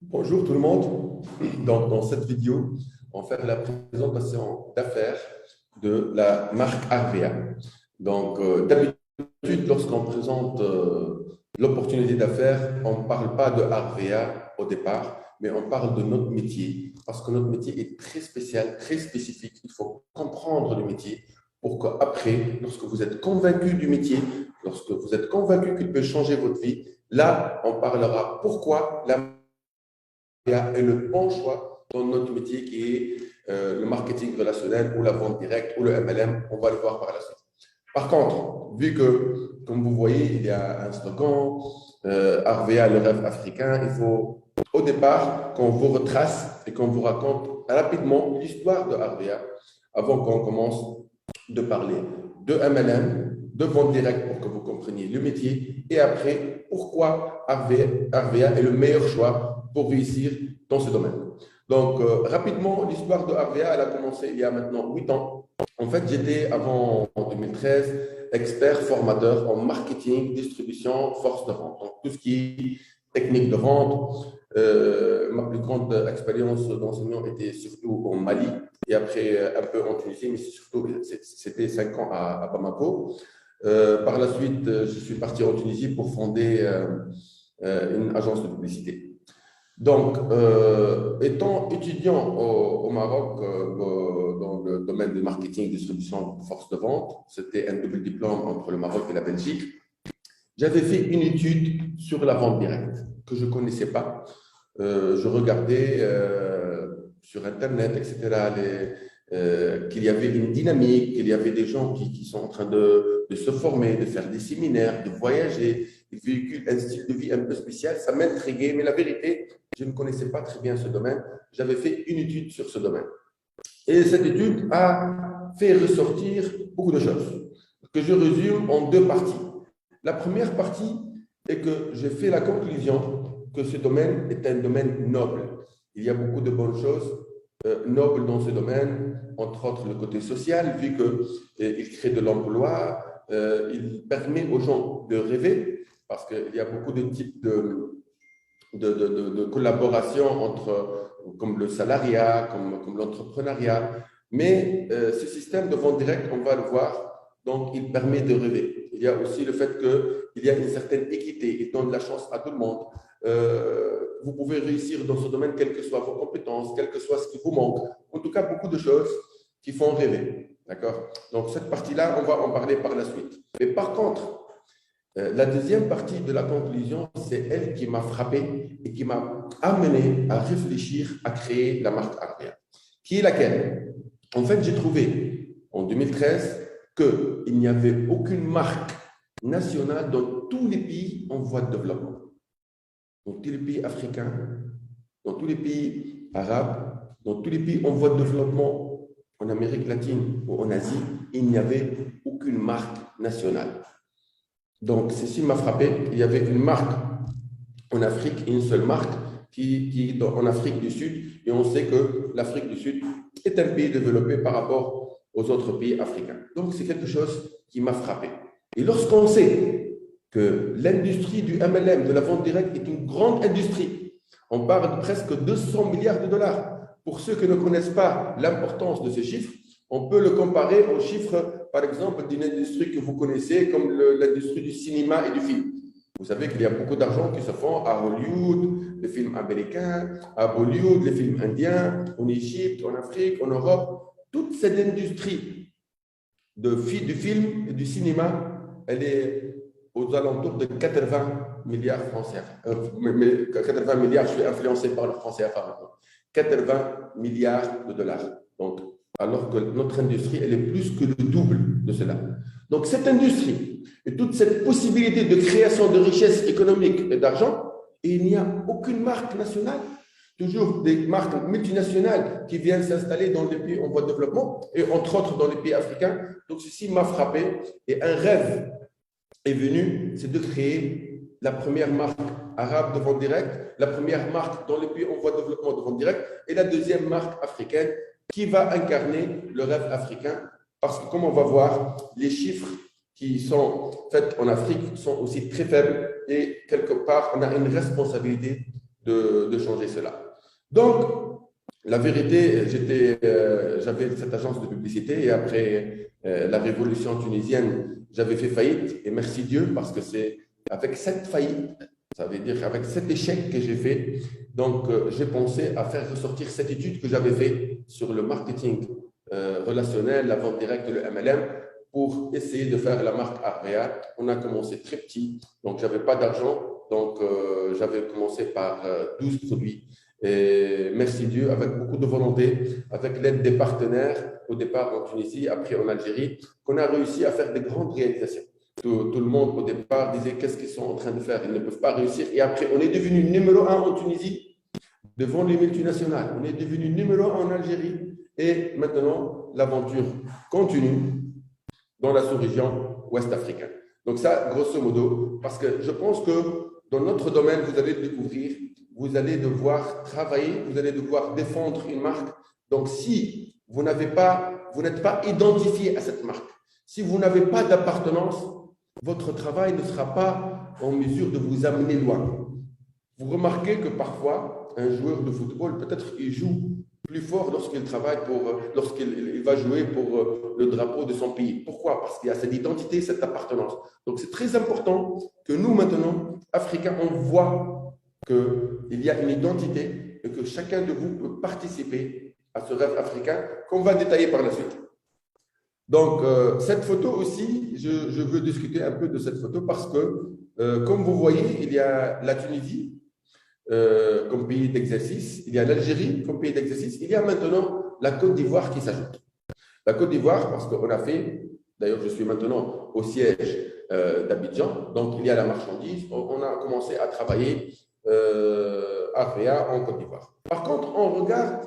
Bonjour tout le monde. Dans cette vidéo, on va faire la présentation d'affaires de la marque Arvea. D'habitude, lorsqu'on présente l'opportunité d'affaires, on ne parle pas de Arvea au départ, mais on parle de notre métier, parce que notre métier est très spécial, très spécifique. Il faut comprendre le métier pour qu'après, lorsque vous êtes convaincu du métier, lorsque vous êtes convaincu qu'il peut changer votre vie, là, on parlera pourquoi la est le bon choix dans notre métier qui est le marketing relationnel ou la vente directe ou le MLM. On va le voir par la suite. Par contre, vu que, comme vous voyez, il y a un slogan, Arvea, le rêve africain, il faut au départ qu'on vous retrace et qu'on vous raconte rapidement l'histoire de Arvea avant qu'on commence de parler de MLM, de vente directe pour que vous compreniez le métier et après, pourquoi Arvea est le meilleur choix pour réussir dans ce domaine. Donc, rapidement, l'histoire de Arvea, elle a commencé il y a maintenant 8 ans. En fait, j'étais avant, en 2013, expert formateur en marketing, distribution, force de vente. Donc, tout ce qui est technique de vente. Ma plus grande expérience d'enseignant était surtout au Mali et après un peu en Tunisie, mais surtout, c'était 5 ans à Bamako. Par la suite, je suis parti en Tunisie pour fonder une agence de publicité. Donc, étant étudiant au Maroc dans le domaine du marketing, distribution, force de vente, c'était un double diplôme entre le Maroc et la Belgique. J'avais fait une étude sur la vente directe que je ne connaissais pas. Je regardais sur Internet, etc., qu'il y avait une dynamique, qu'il y avait des gens qui sont en train de se former, de faire des séminaires, de voyager. Ils véhiculent un style de vie un peu spécial. Ça m'intriguait, mais la vérité, je ne connaissais pas très bien ce domaine. J'avais fait une étude sur ce domaine. Et cette étude a fait ressortir beaucoup de choses que je résume en deux parties. La première partie est que j'ai fait la conclusion que ce domaine est un domaine noble. Il y a beaucoup de bonnes choses nobles dans ce domaine, entre autres le côté social, vu qu'il crée de l'emploi, il permet aux gens de rêver, parce qu'il y a beaucoup de types de collaboration entre, comme le salariat, comme l'entrepreneuriat. Mais ce système de vente directe, on va le voir, donc il permet de rêver. Il y a aussi le fait qu'il y a une certaine équité, il donne la chance à tout le monde. Vous pouvez réussir dans ce domaine, quelles que soient vos compétences, quel que soit ce qui vous manque. En tout cas, beaucoup de choses qui font rêver. D'accord? Donc, cette partie-là, on va en parler par la suite. Mais par contre, la deuxième partie de la conclusion, c'est elle qui m'a frappé et qui m'a amené à réfléchir à créer la marque Arvea. Qui est laquelle? En fait, j'ai trouvé en 2013 qu'il n'y avait aucune marque nationale dans tous les pays en voie de développement. Dans tous les pays africains, dans tous les pays arabes, dans tous les pays en voie de développement, en Amérique latine ou en Asie, il n'y avait aucune marque nationale. Donc, ceci m'a frappé. Il y avait une marque en Afrique, une seule marque qui est en Afrique du Sud. Et on sait que l'Afrique du Sud est un pays développé par rapport aux autres pays africains. Donc, c'est quelque chose qui m'a frappé. Et lorsqu'on sait que l'industrie du MLM, de la vente directe, est une grande industrie, on parle de presque 200 milliards de dollars. Pour ceux qui ne connaissent pas l'importance de ces chiffres, on peut le comparer aux chiffres, par exemple, d'une industrie que vous connaissez, comme l'industrie du cinéma et du film. Vous savez qu'il y a beaucoup d'argent qui se font à Hollywood, les films américains, à Bollywood, les films indiens, en Égypte, en Afrique, en Europe. Toute cette industrie du film et du cinéma, elle est aux alentours de 80 milliards francs CFA. 80 milliards, je suis influencé par le franc CFA maintenant. 80 milliards de dollars. Donc, alors que notre industrie, elle est plus que le double de cela. Donc, cette industrie et toute cette possibilité de création de richesses économiques et d'argent, et il n'y a aucune marque nationale, toujours des marques multinationales qui viennent s'installer dans les pays en voie de développement, et entre autres dans les pays africains. Donc, ceci m'a frappé, et un rêve est venu, c'est de créer la première marque arabe de vente directe, la première marque dans les pays en voie de développement de vente directe, et la deuxième marque africaine qui va incarner le rêve africain. Parce que, comme on va voir, les chiffres qui sont faits en Afrique sont aussi très faibles et quelque part, on a une responsabilité de changer cela. Donc, la vérité, j'avais cette agence de publicité et après la révolution tunisienne, j'avais fait faillite et merci Dieu parce que c'est avec cette faillite, ça veut dire avec cet échec que j'ai fait, donc j'ai pensé à faire ressortir cette étude que j'avais faite sur le marketing relationnel, la vente directe, le MLM, pour essayer de faire la marque Arvea. On a commencé très petit, donc je n'avais pas d'argent, donc j'avais commencé par 12 produits. Et merci Dieu, avec beaucoup de volonté, avec l'aide des partenaires, au départ en Tunisie, après en Algérie, qu'on a réussi à faire des grandes réalisations. Tout le monde au départ disait qu'est-ce qu'ils sont en train de faire, ils ne peuvent pas réussir. Et après, on est devenu numéro 1 en Tunisie devant les multinationales. On est devenu numéro 1 en Algérie. Et maintenant, l'aventure continue dans la sous-région ouest africaine. Donc ça, grosso modo, parce que je pense que dans notre domaine, vous allez le découvrir, vous allez devoir travailler, vous allez devoir défendre une marque. Donc si vous n'êtes pas identifié à cette marque, si vous n'avez pas d'appartenance, votre travail ne sera pas en mesure de vous amener loin. Vous remarquez que parfois, un joueur de football, peut-être qu'il joue plus fort lorsqu'il va jouer pour le drapeau de son pays. Pourquoi? Parce qu'il y a cette identité, cette appartenance. Donc, c'est très important que nous, maintenant, Africains, on voit qu'il y a une identité et que chacun de vous peut participer à ce rêve africain qu'on va détailler par la suite. Donc, cette photo aussi, je veux discuter un peu de cette photo parce que, comme vous voyez, il y a la Tunisie comme pays d'exercice, il y a l'Algérie comme pays d'exercice, il y a maintenant la Côte d'Ivoire qui s'ajoute. La Côte d'Ivoire, parce qu'on a fait, d'ailleurs je suis maintenant au siège d'Abidjan, donc il y a la marchandise, on a commencé à travailler Arvea en Côte d'Ivoire. Par contre, on regarde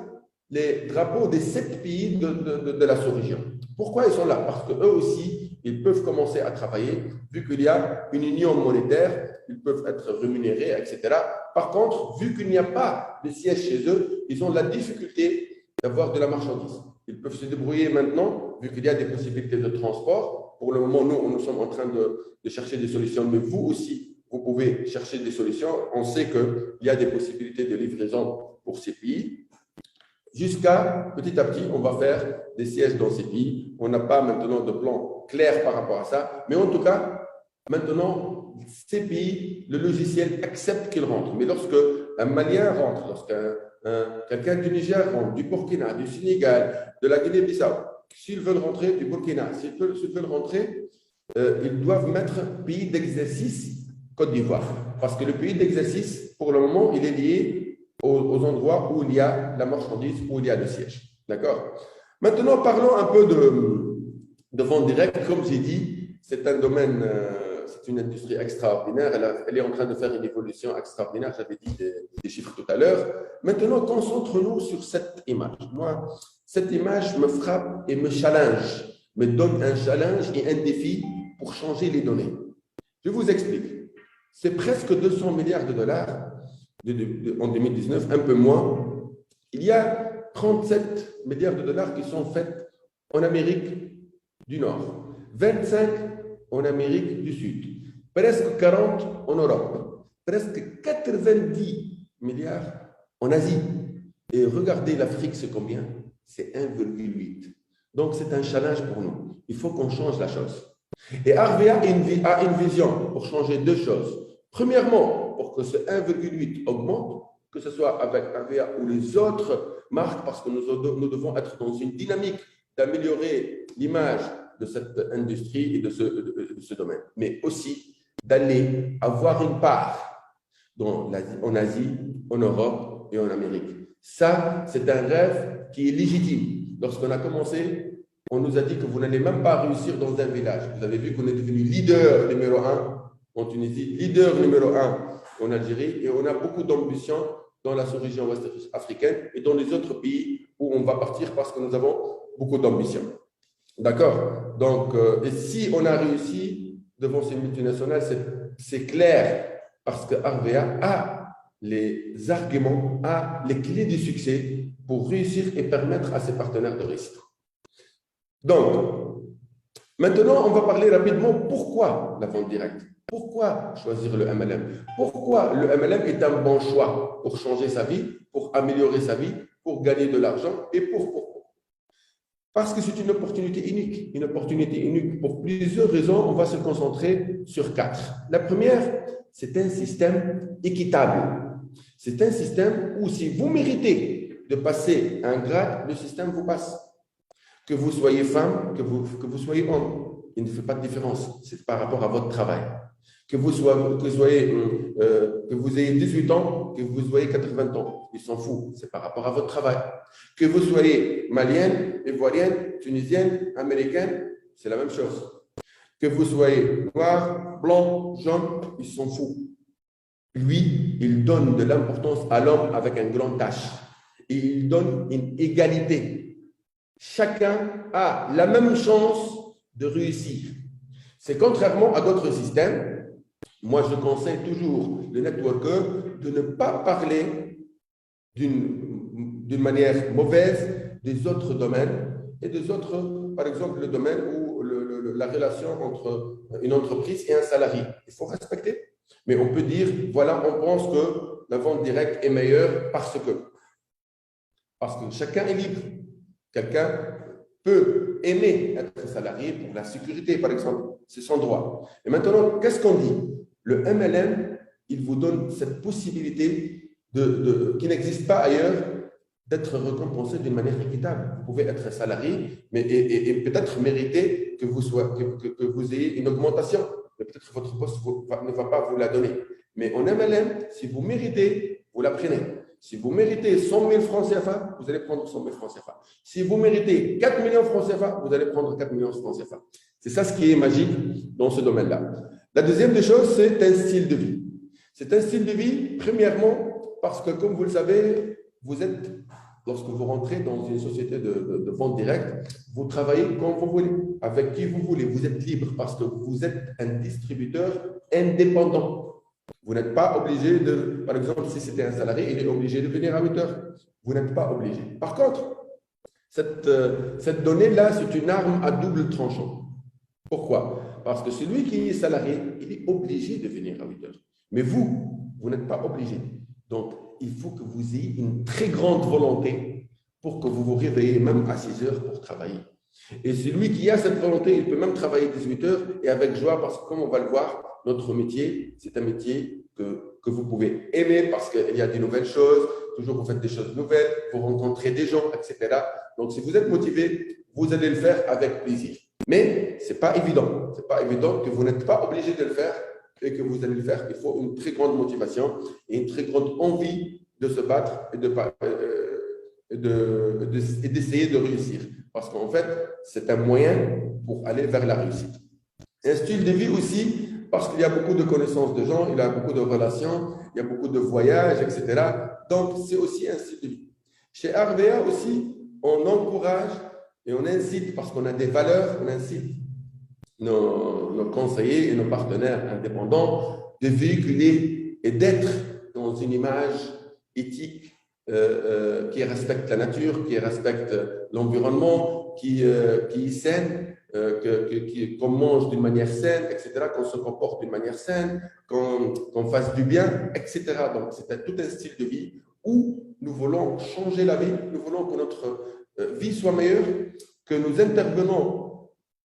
les drapeaux des 7 pays de la sous-région. Pourquoi ils sont là? Parce qu'eux aussi, ils peuvent commencer à travailler, vu qu'il y a une union monétaire, ils peuvent être rémunérés, etc. Par contre, vu qu'il n'y a pas de siège chez eux, ils ont la difficulté d'avoir de la marchandise. Ils peuvent se débrouiller maintenant, vu qu'il y a des possibilités de transport. Pour le moment, nous sommes en train de chercher des solutions, mais vous aussi, vous pouvez chercher des solutions. On sait qu'il y a des possibilités de livraison pour ces pays. Jusqu'à, petit à petit, on va faire des sièges dans ces pays. On n'a pas maintenant de plan clair par rapport à ça. Mais en tout cas, maintenant, ces pays, le logiciel accepte qu'ils rentrent. Mais lorsque un Malien rentre, quelqu'un du Niger rentre, du Burkina, du Sénégal, de la Guinée-Bissau, s'ils veulent rentrer du Burkina, s'ils veulent rentrer, ils doivent mettre pays d'exercice Côte d'Ivoire. Parce que le pays d'exercice, pour le moment, il est lié aux endroits où il y a la marchandise, où il y a le siège. D'accord? Maintenant, parlons un peu de vente directe. Comme j'ai dit, c'est un domaine, c'est une industrie extraordinaire. Elle est en train de faire une évolution extraordinaire. J'avais dit des chiffres tout à l'heure. Maintenant, concentrons-nous sur cette image. Moi, cette image me frappe et me challenge, me donne un challenge et un défi pour changer les données. Je vous explique. C'est presque 200 milliards de dollars en 2019, un peu moins. Il y a 37 milliards de dollars qui sont faits en Amérique du Nord, 25 en Amérique du Sud, presque 40 en Europe, presque 90 milliards en Asie. Et regardez l'Afrique, c'est combien? C'est 1,8. Donc, c'est un challenge pour nous. Il faut qu'on change la chose. Et Arvea a une vision pour changer 2 choses. Premièrement, pour que ce 1,8 augmente, que ce soit avec Arvea ou les autres marques, parce que nous devons être dans une dynamique d'améliorer l'image de cette industrie et de ce domaine, mais aussi d'aller avoir une part en Asie, en Europe et en Amérique. Ça, c'est un rêve qui est légitime. Lorsqu'on a commencé, on nous a dit que vous n'allez même pas réussir dans un village. Vous avez vu qu'on est devenu leader numéro 1 en Tunisie, leader numéro 1 en Algérie, et on a beaucoup d'ambition dans la sous-région ouest africaine et dans les autres pays où on va partir parce que nous avons beaucoup d'ambition. D'accord? Donc, et si on a réussi devant ces multinationales, c'est clair parce que Arvea a les arguments, a les clés du succès pour réussir et permettre à ses partenaires de réussir. Donc, maintenant, on va parler rapidement pourquoi la vente directe. Pourquoi choisir le MLM? Pourquoi le MLM est un bon choix pour changer sa vie, pour améliorer sa vie, pour gagner de l'argent et pour. Parce que c'est une opportunité unique pour plusieurs raisons. On va se concentrer sur 4. La première, c'est un système équitable. C'est un système où si vous méritez de passer un grade, le système vous passe. Que vous soyez femme, que vous soyez homme, il ne fait pas de différence. C'est par rapport à votre travail. Que vous ayez 18 ans, que vous ayez 80 ans, il s'en fout, c'est par rapport à votre travail. Que vous soyez malienne, ivoirienne, tunisienne, américaine, c'est la même chose. Que vous soyez noir, blanc, jaune, il s'en fout. Lui, il donne de l'importance à l'homme avec un grand H. Et il donne une égalité. Chacun a la même chance de réussir. C'est contrairement à d'autres systèmes. Moi, je conseille toujours le networker de ne pas parler d'une manière mauvaise des autres domaines et des autres, par exemple, le domaine où la relation entre une entreprise et un salarié. Il faut respecter. Mais on peut dire, voilà, on pense que la vente directe est meilleure parce que chacun est libre. Quelqu'un peut aimer être salarié pour la sécurité, par exemple. C'est son droit. Et maintenant, qu'est-ce qu'on dit? Le MLM, il vous donne cette possibilité qui n'existe pas ailleurs d'être récompensé d'une manière équitable. Vous pouvez être salarié et peut-être mériter que vous ayez une augmentation. Mais peut-être votre poste ne va pas vous la donner. Mais en MLM, si vous méritez, vous la prenez. Si vous méritez 100 000 francs CFA, vous allez prendre 100 000 francs CFA. Si vous méritez 4 millions de francs CFA, vous allez prendre 4 millions de francs CFA. C'est ça ce qui est magique dans ce domaine-là. La deuxième des choses, c'est un style de vie. C'est un style de vie, premièrement, parce que, comme vous le savez, lorsque vous rentrez dans une société de vente directe, vous travaillez quand vous voulez, avec qui vous voulez. Vous êtes libre parce que vous êtes un distributeur indépendant. Vous n'êtes pas obligé de, par exemple, si c'était un salarié, il est obligé de venir à 8 heures. Vous n'êtes pas obligé. Par contre, cette donnée-là, c'est une arme à double tranchant. Pourquoi? Parce que celui qui est salarié, il est obligé de venir à 8 heures. Mais vous n'êtes pas obligé. Donc, il faut que vous ayez une très grande volonté pour que vous vous réveillez même à 6 heures pour travailler. Et celui qui a cette volonté, il peut même travailler 18 heures et avec joie, parce que comme on va le voir, notre métier, c'est un métier que vous pouvez aimer parce qu'il y a des nouvelles choses, toujours vous faites des choses nouvelles, vous rencontrez des gens, etc. Donc, si vous êtes motivé, vous allez le faire avec plaisir. Mais ce n'est pas évident. Ce n'est pas évident que vous n'êtes pas obligé de le faire et que vous allez le faire. Il faut une très grande motivation et une très grande envie de se battre et d'essayer de réussir. Parce qu'en fait, c'est un moyen pour aller vers la réussite. Un style de vie aussi, parce qu'il y a beaucoup de connaissances de gens, il y a beaucoup de relations, il y a beaucoup de voyages, etc. Donc, c'est aussi un style de vie. Chez RVA aussi, on encourage et on incite, parce qu'on a des valeurs, on incite nos conseillers et nos partenaires indépendants de véhiculer et d'être dans une image éthique qui respecte la nature, qui respecte l'environnement, qui est saine, qu'on mange d'une manière saine, etc., qu'on se comporte d'une manière saine, qu'on fasse du bien, etc. Donc, c'est tout un style de vie où nous voulons changer la vie, nous voulons que notre vie soit meilleure, que nous intervenons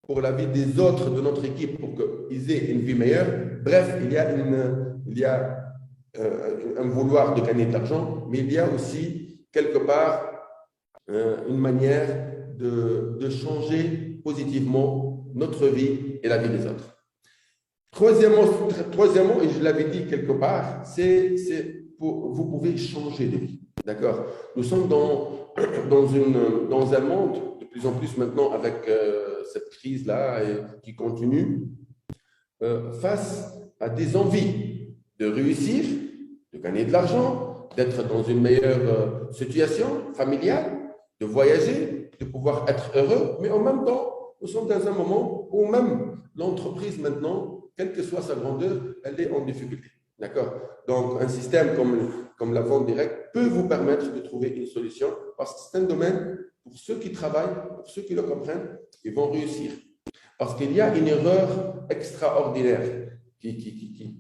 pour la vie des autres de notre équipe pour qu'ils aient une vie meilleure. Bref, il y a un vouloir de gagner de l'argent, mais il y a aussi quelque part une manière de changer positivement notre vie et la vie des autres. Troisièmement, et je l'avais dit quelque part, vous pouvez changer de vie. D'accord? Nous sommes dans un monde, de plus en plus maintenant avec cette crise-là qui continue, face à des envies de réussir, de gagner de l'argent, d'être dans une meilleure situation familiale, de voyager, de pouvoir être heureux, mais en même temps, nous sommes dans un moment où même l'entreprise maintenant, quelle que soit sa grandeur, elle est en difficulté. D'accord? Donc, un système comme la vente directe peut vous permettre de trouver une solution parce que c'est un domaine, pour ceux qui travaillent, pour ceux qui le comprennent, ils vont réussir. Parce qu'il y a une erreur extraordinaire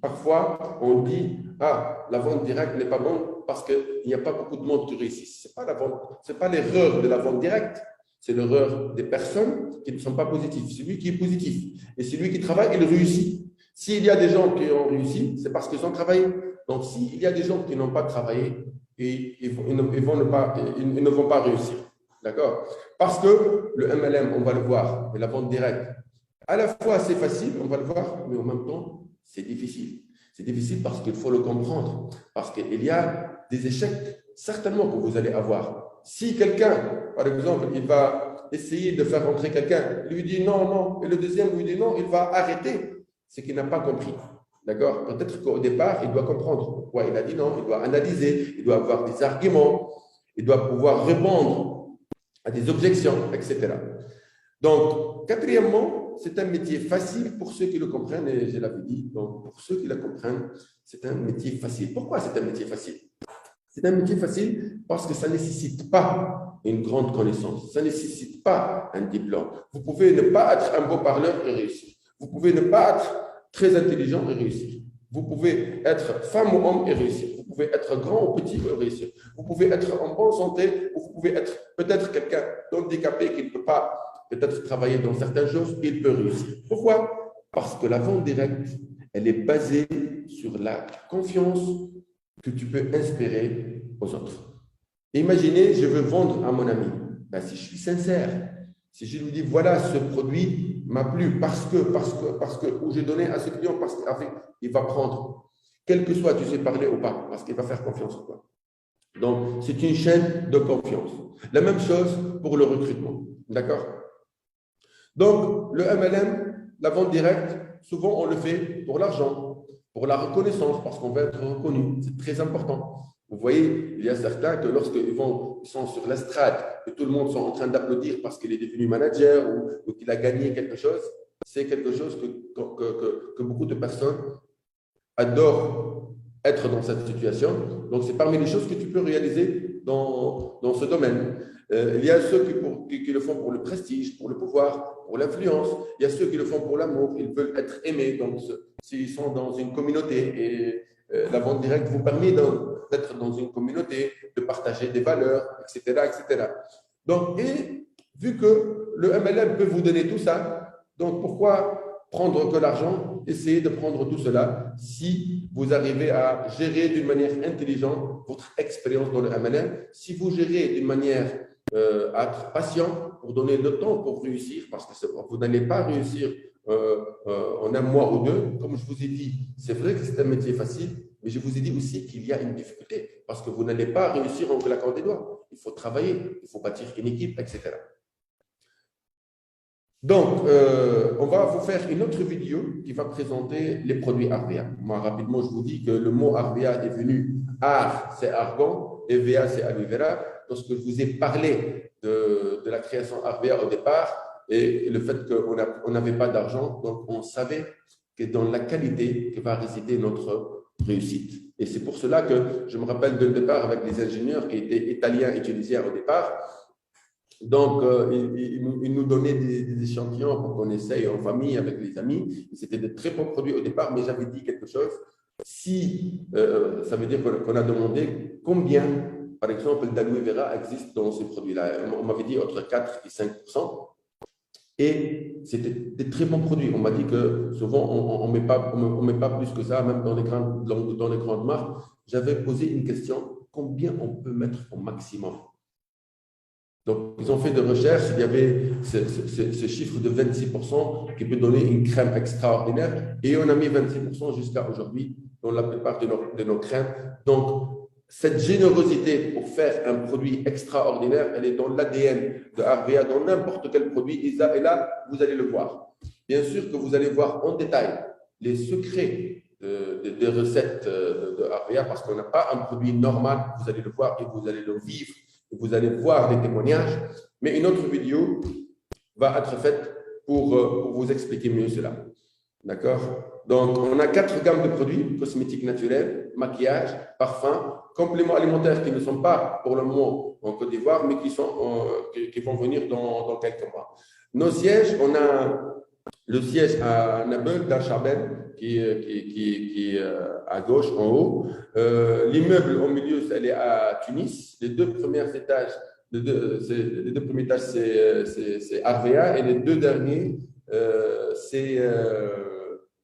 parfois, on dit, ah, la vente directe n'est pas bonne parce qu'il n'y a pas beaucoup de monde qui réussit. Ce n'est pas la vente, c'est pas l'erreur de la vente directe, c'est l'erreur des personnes qui ne sont pas positives. C'est lui qui est positif. Et c'est lui qui travaille, il réussit. S'il y a des gens qui ont réussi, c'est parce qu'ils ont travaillé. Donc, s'il y a des gens qui n'ont pas travaillé, ils ne vont pas réussir. D'accord? Parce que le MLM, on va le voir, et la vente directe, à la fois c'est facile, on va le voir, mais en même temps, c'est difficile. C'est difficile parce qu'il faut le comprendre. Parce qu'il y a des échecs, certainement, que vous allez avoir. Si quelqu'un, par exemple, il va essayer de faire rentrer quelqu'un, lui dit non, non, et le deuxième lui dit non, il va arrêter. C'est qu'il n'a pas compris. D'accord? Peut-être qu'au départ, il doit comprendre pourquoi il a dit non, il doit analyser, il doit avoir des arguments, il doit pouvoir répondre à des objections, etc. Donc, quatrièmement, c'est un métier facile pour ceux qui le comprennent, et je l'avais dit, donc pour ceux qui le comprennent, c'est un métier facile. Pourquoi c'est un métier facile? C'est un métier facile parce que ça ne nécessite pas une grande connaissance, ça ne nécessite pas un diplôme. Vous pouvez ne pas être un beau parleur et réussir. Vous pouvez ne pas être très intelligent et réussir. Vous pouvez être femme ou homme et réussir. Vous pouvez être grand ou petit et réussir. Vous pouvez être en bonne santé ou vous pouvez être peut-être quelqu'un d'handicapé qui ne peut pas peut-être travailler dans certaines choses, il peut réussir. Pourquoi? Parce que la vente directe, elle est basée sur la confiance que tu peux inspirer aux autres. Imaginez, je veux vendre à mon ami. Ben, si je suis sincère, si je lui dis, voilà, ce produit m'a plu parce que, ou j'ai donné à ce client parce qu'il va prendre, quel que soit, tu sais parler ou pas, parce qu'il va faire confiance en toi. Donc, c'est une chaîne de confiance. La même chose pour le recrutement. D'accord? Donc, le MLM, la vente directe, souvent on le fait pour l'argent, pour la reconnaissance, parce qu'on veut être reconnu. C'est très important. Vous voyez, il y a certains que lorsqu'ils sont sur l'estrade et tout le monde sont en train d'applaudir parce qu'il est devenu manager ou qu'il a gagné quelque chose, c'est quelque chose que beaucoup de personnes adorent être dans cette situation. Donc, c'est parmi les choses que tu peux réaliser dans ce domaine. Il y a ceux qui le font pour le prestige, pour le pouvoir, pour l'influence. Il y a ceux qui le font pour l'amour. Ils veulent être aimés. Donc, s'ils sont dans une communauté et la vente directe vous permet d'être dans une communauté, de partager des valeurs, etc., etc. Donc, et vu que le MLM peut vous donner tout ça, donc pourquoi prendre que l'argent? Essayez de prendre tout cela si vous arrivez à gérer d'une manière intelligente votre expérience dans le MLM, si vous gérez d'une manière à être patient pour donner le temps pour réussir, parce que vous n'allez pas réussir en un mois ou deux. Comme je vous ai dit, c'est vrai que c'est un métier facile, mais je vous ai dit aussi qu'il y a une difficulté, parce que vous n'allez pas réussir en claquant des doigts. Il faut travailler, il faut bâtir une équipe, etc. Donc, on va vous faire une autre vidéo qui va présenter les produits Arvea. Moi, rapidement, je vous dis que le mot Arvea est venu. Ar, c'est argan, et Vea, c'est aloe vera. Lorsque je vous ai parlé de la création Arvea au départ, et le fait qu'on n'avait pas d'argent, donc on savait que dans la qualité que va résider notre réussite. Et c'est pour cela que je me rappelle de le départ avec les ingénieurs qui étaient italiens et tunisiens au départ. Donc, ils nous donnaient des échantillons pour qu'on essaye en famille avec les amis. C'était de très bons produits au départ, mais j'avais dit quelque chose. Si ça veut dire qu'on a demandé combien, par exemple, d'aloe vera existe dans ces produits-là. On m'avait dit entre 4 et 5%. Et c'était des très bons produits. On m'a dit que souvent, on ne met pas plus que ça, même dans les grandes marques. J'avais posé une question, combien on peut mettre au maximum? Donc, ils ont fait des recherches, il y avait ce chiffre de 26% qui peut donner une crème extraordinaire et on a mis 26% jusqu'à aujourd'hui dans la plupart de nos crèmes. Donc, cette générosité pour faire un produit extraordinaire, elle est dans l'ADN de Arvea, dans n'importe quel produit, et là, vous allez le voir. Bien sûr que vous allez voir en détail les secrets des recettes de Arvea parce qu'on n'a pas un produit normal, vous allez le voir et vous allez le vivre. Vous allez voir des témoignages, mais une autre vidéo va être faite pour vous expliquer mieux cela. D'accord? Donc, on a 4 gammes de produits, cosmétiques naturels, maquillage, parfums, compléments alimentaires qui ne sont pas pour le moment en Côte d'Ivoire, mais qui vont venir dans quelques mois. Nos sièges, on a le siège à Nabeul, d'Archabel, qui est à gauche, en haut. L'immeuble au milieu, elle est à Tunis. Les deux premiers étages, c'est RVA et les deux derniers, c'est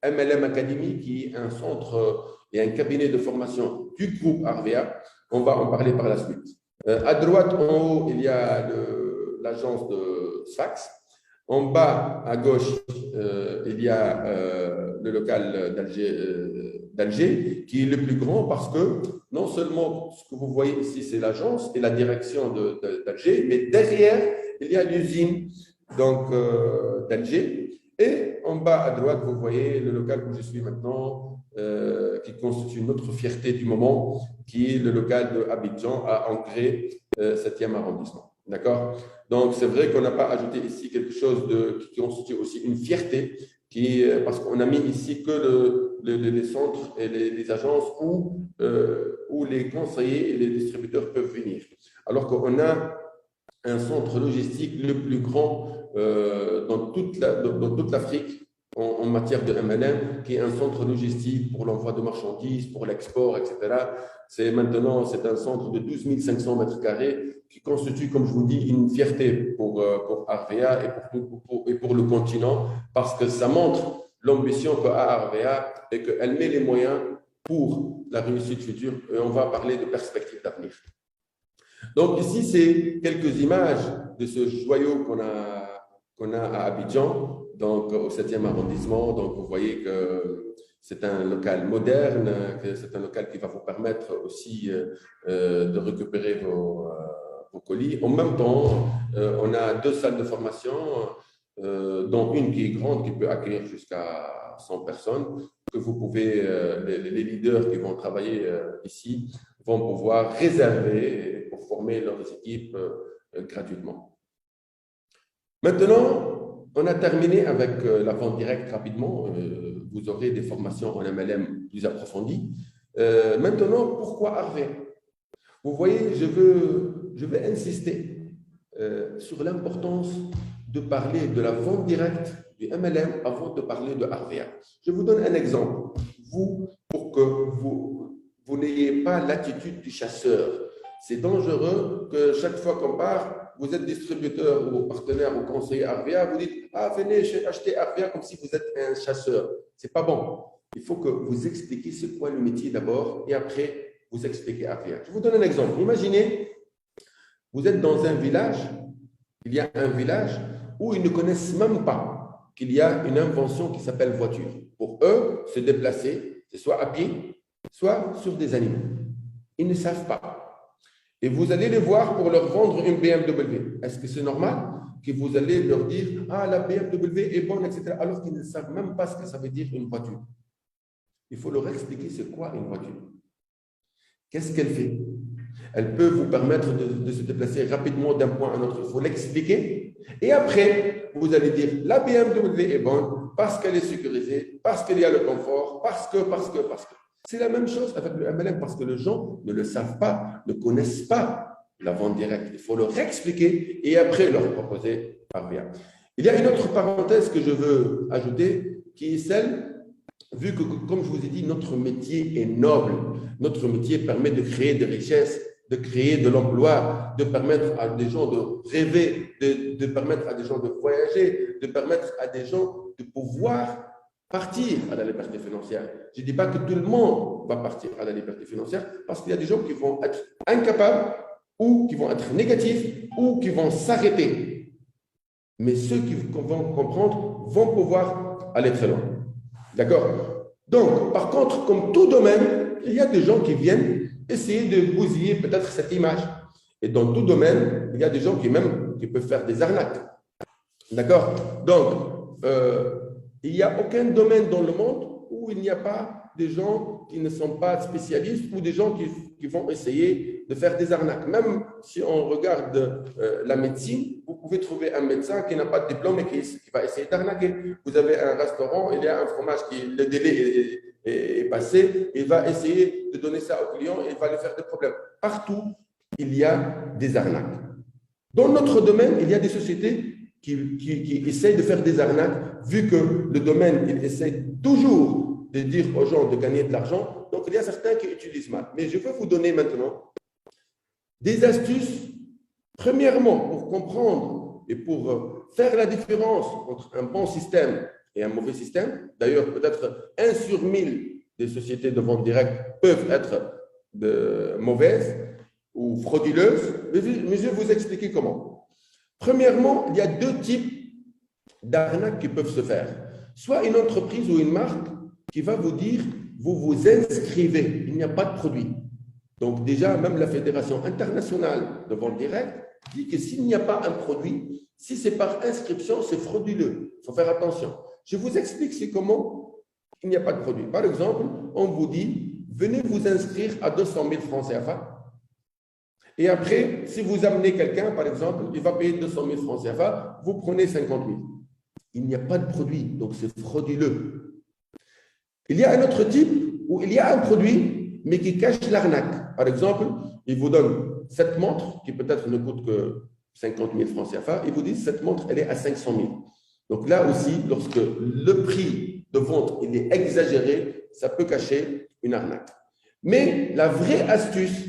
MLM Academy, qui est un centre et un cabinet de formation du groupe RVA. On va en parler par la suite. À droite, en haut, il y a l'agence de Sfax. En bas, à gauche, il y a le local d'Alger, qui est le plus grand parce que non seulement ce que vous voyez ici, c'est l'agence et la direction d'Alger, mais derrière, il y a l'usine d'Alger. Et en bas à droite, vous voyez le local où je suis maintenant, qui constitue notre fierté du moment, qui est le local de Abidjan à Angré, 7e arrondissement. D'accord? Donc, c'est vrai qu'on n'a pas ajouté ici quelque chose qui constitue aussi une fierté, parce qu'on a mis ici que les centres et les agences où les conseillers et les distributeurs peuvent venir. Alors qu'on a un centre logistique le plus grand dans toute l'Afrique en matière de MLM, qui est un centre logistique pour l'envoi de marchandises, pour l'export, etc. C'est un centre de 12 500 mètres carrés qui constitue, comme je vous dis, une fierté pour RVA et pour le continent, parce que ça montre l'ambition qu'a RVA et qu'elle met les moyens pour la réussite future. Et on va parler de perspectives d'avenir. Donc ici, c'est quelques images de ce joyau qu'on a à Abidjan, donc au 7e arrondissement. Donc vous voyez que c'est un local moderne, que c'est un local qui va vous permettre aussi de récupérer vos colis. En même temps, on a 2 salles de formation, dont une qui est grande, qui peut accueillir jusqu'à 100 personnes, que vous pouvez, les leaders qui vont travailler ici, vont pouvoir réserver pour former leurs équipes gratuitement. Maintenant, on a terminé avec la vente directe rapidement. Vous aurez des formations en MLM plus approfondies. Maintenant, pourquoi RVA? Vous voyez, je vais insister sur l'importance de parler de la vente directe du MLM avant de parler de RVA. Je vous donne un exemple. Pour que vous n'ayez pas l'attitude du chasseur. C'est dangereux que chaque fois qu'on part, vous êtes distributeur ou partenaire ou conseiller RVA, vous dites « Ah, venez acheter RVA comme si vous êtes un chasseur. » Ce n'est pas bon. Il faut que vous expliquiez c'est quoi le métier d'abord et après, vous expliquez RVA. Je vous donne un exemple. Imaginez, vous êtes dans un village, il y a un village où ils ne connaissent même pas qu'il y a une invention qui s'appelle voiture. Pour eux, se déplacer, c'est soit à pied, soit sur des animaux. Ils ne savent pas. Et vous allez les voir pour leur vendre une BMW. Est-ce que c'est normal que vous allez leur dire « Ah, la BMW est bonne, etc. » alors qu'ils ne savent même pas ce que ça veut dire une voiture. Il faut leur expliquer c'est quoi une voiture. Qu'est-ce qu'elle fait? Elle peut vous permettre de se déplacer rapidement d'un point à un autre. Il faut l'expliquer. Et après, vous allez dire la BMW est bonne parce qu'elle est sécurisée, parce qu'il y a le confort, parce que. C'est la même chose avec le MLM parce que les gens ne le savent pas, ne connaissent pas la vente directe. Il faut leur expliquer et après leur proposer RVA. Il y a une autre parenthèse que je veux ajouter qui est celle, vu que, comme je vous ai dit, notre métier est noble. Notre métier permet de créer des richesses, de créer de l'emploi, de permettre à des gens de rêver, de permettre à des gens de voyager, de permettre à des gens de pouvoir partir à la liberté financière. Je ne dis pas que tout le monde va partir à la liberté financière parce qu'il y a des gens qui vont être incapables ou qui vont être négatifs ou qui vont s'arrêter. Mais ceux qui vont comprendre vont pouvoir aller très loin. D'accord? Donc, par contre, comme tout domaine, il y a des gens qui viennent essayer de bousiller peut-être cette image. Et dans tout domaine, il y a des gens qui peuvent faire des arnaques. D'accord? Donc, il n'y a aucun domaine dans le monde où il n'y a pas des gens qui ne sont pas spécialistes ou des gens qui vont essayer de faire des arnaques. Même si on regarde la médecine, vous pouvez trouver un médecin qui n'a pas de diplôme et qui va essayer d'arnaquer. Vous avez un restaurant, il y a un fromage le délai est passé, il va essayer de donner ça au client et il va lui faire des problèmes. Partout, il y a des arnaques. Dans notre domaine, il y a des sociétés qui essayent de faire des arnaques, vu que le domaine, il essaie toujours de dire aux gens de gagner de l'argent. Donc, il y a certains qui utilisent mal. Mais je veux vous donner maintenant des astuces, premièrement, pour comprendre et pour faire la différence entre un bon système et un mauvais système. D'ailleurs, peut-être 1 sur 1000 des sociétés de vente directe peuvent être mauvaises ou frauduleuses, mais je vais vous expliquer comment. Premièrement, il y a 2 types d'arnaques qui peuvent se faire. Soit une entreprise ou une marque qui va vous dire, vous vous inscrivez, il n'y a pas de produit. Donc déjà, même la Fédération internationale de vente directe dit que s'il n'y a pas un produit, si c'est par inscription, c'est frauduleux. Il faut faire attention. Je vous explique c'est comment il n'y a pas de produit. Par exemple, on vous dit, venez vous inscrire à 200 000 francs CFA. Et après, si vous amenez quelqu'un, par exemple, il va payer 200 000 francs CFA, vous prenez 50 000. Il n'y a pas de produit, donc c'est frauduleux. Il y a un autre type où il y a un produit, mais qui cache l'arnaque. Par exemple, il vous donne cette montre qui peut-être ne coûte que 50 000 francs CFA, il vous dit cette montre, elle est à 500 000. Donc là aussi, lorsque le prix de vente il est exagéré, ça peut cacher une arnaque. Mais la vraie astuce,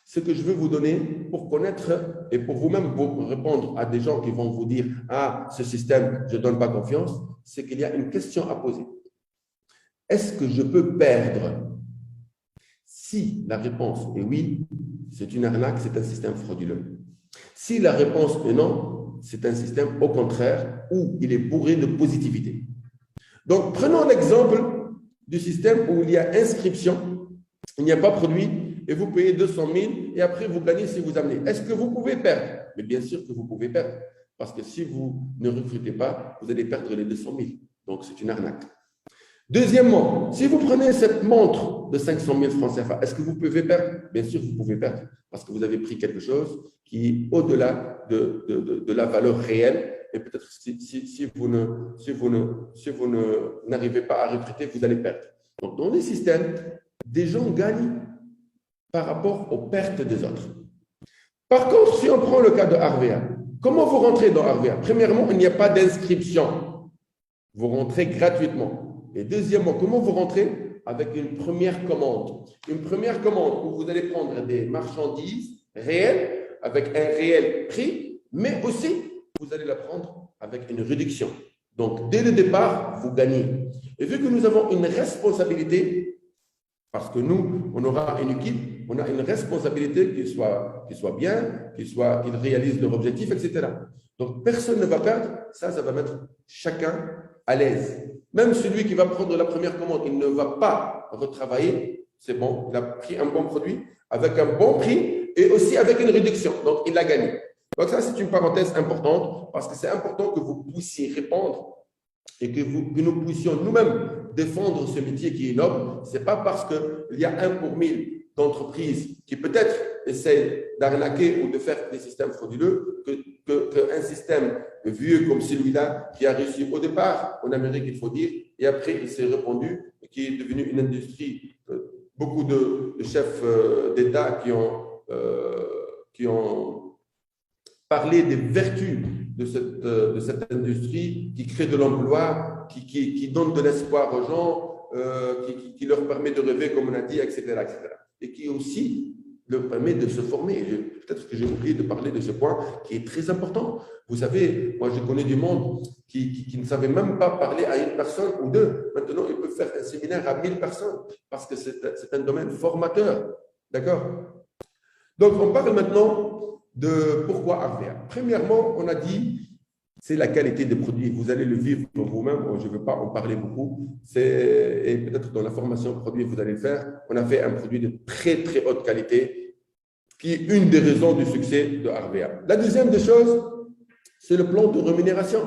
ce que je veux vous donner pour connaître et pour vous-même vous répondre à des gens qui vont vous dire « Ah, ce système, je ne donne pas confiance », c'est qu'il y a une question à poser. Est-ce que je peux perdre? Si la réponse est oui, c'est une arnaque, c'est un système frauduleux. Si la réponse est non, c'est un système au contraire où il est bourré de positivité. Donc, prenons l'exemple du système où il y a inscription, il n'y a pas produit, et vous payez 200 000 et après vous gagnez si vous amenez. Est-ce que vous pouvez perdre? Mais bien sûr que vous pouvez perdre. Parce que si vous ne recrutez pas, vous allez perdre les 200 000. Donc, c'est une arnaque. Deuxièmement, si vous prenez cette montre de 500 000 francs CFA, est-ce que vous pouvez perdre? Bien sûr, vous pouvez perdre. Parce que vous avez pris quelque chose qui est au-delà de la valeur réelle. Et peut-être si vous n'arrivez pas à recruter, vous allez perdre. Donc, dans les systèmes, des gens gagnent par rapport aux pertes des autres. Par contre, si on prend le cas de Harvea, comment vous rentrez dans Harvea? Premièrement, il n'y a pas d'inscription. Vous rentrez gratuitement. Et deuxièmement, comment vous rentrez? Avec une première commande. Une première commande où vous allez prendre des marchandises réelles, avec un réel prix, mais aussi, vous allez la prendre avec une réduction. Donc, dès le départ, vous gagnez. Et vu que nous avons une responsabilité, parce que nous, on aura une équipe, on a une responsabilité qui soit bien, qu'il réalise leur objectif, etc. Donc, personne ne va perdre. Ça va mettre chacun à l'aise. Même celui qui va prendre la première commande, il ne va pas retravailler. C'est bon, il a pris un bon produit avec un bon prix et aussi avec une réduction. Donc, il a gagné. Donc, ça, c'est une parenthèse importante parce que c'est important que vous puissiez répondre et que nous puissions nous-mêmes défendre ce métier qui est noble. Ce n'est pas parce qu'il y a 1 pour 1000 d'entreprises qui peut-être essaient d'arnaquer ou de faire des systèmes frauduleux qu'un système vieux comme celui-là qui a réussi au départ en Amérique, il faut dire, et après il s'est répandu et qui est devenu une industrie. Beaucoup de chefs d'État qui ont parlé des vertus de cette industrie qui crée de l'emploi, qui donne de l'espoir aux gens, qui leur permet de rêver, comme on a dit, etc., etc. Et qui aussi leur permet de se former. Peut-être que j'ai oublié de parler de ce point qui est très important. Vous savez, moi, je connais du monde qui ne savait même pas parler à une personne ou deux. Maintenant, ils peuvent faire un séminaire à 1000 personnes parce que c'est un domaine formateur. D'accord? Donc, on parle maintenant de pourquoi Harvea. Premièrement, on a dit c'est la qualité des produits. Vous allez le vivre pour vous-même. Je ne veux pas en parler beaucoup. Et peut-être dans la formation produit, vous allez le faire. On a fait un produit de très, très haute qualité qui est une des raisons du succès de Harvea. La deuxième des choses, c'est le plan de rémunération.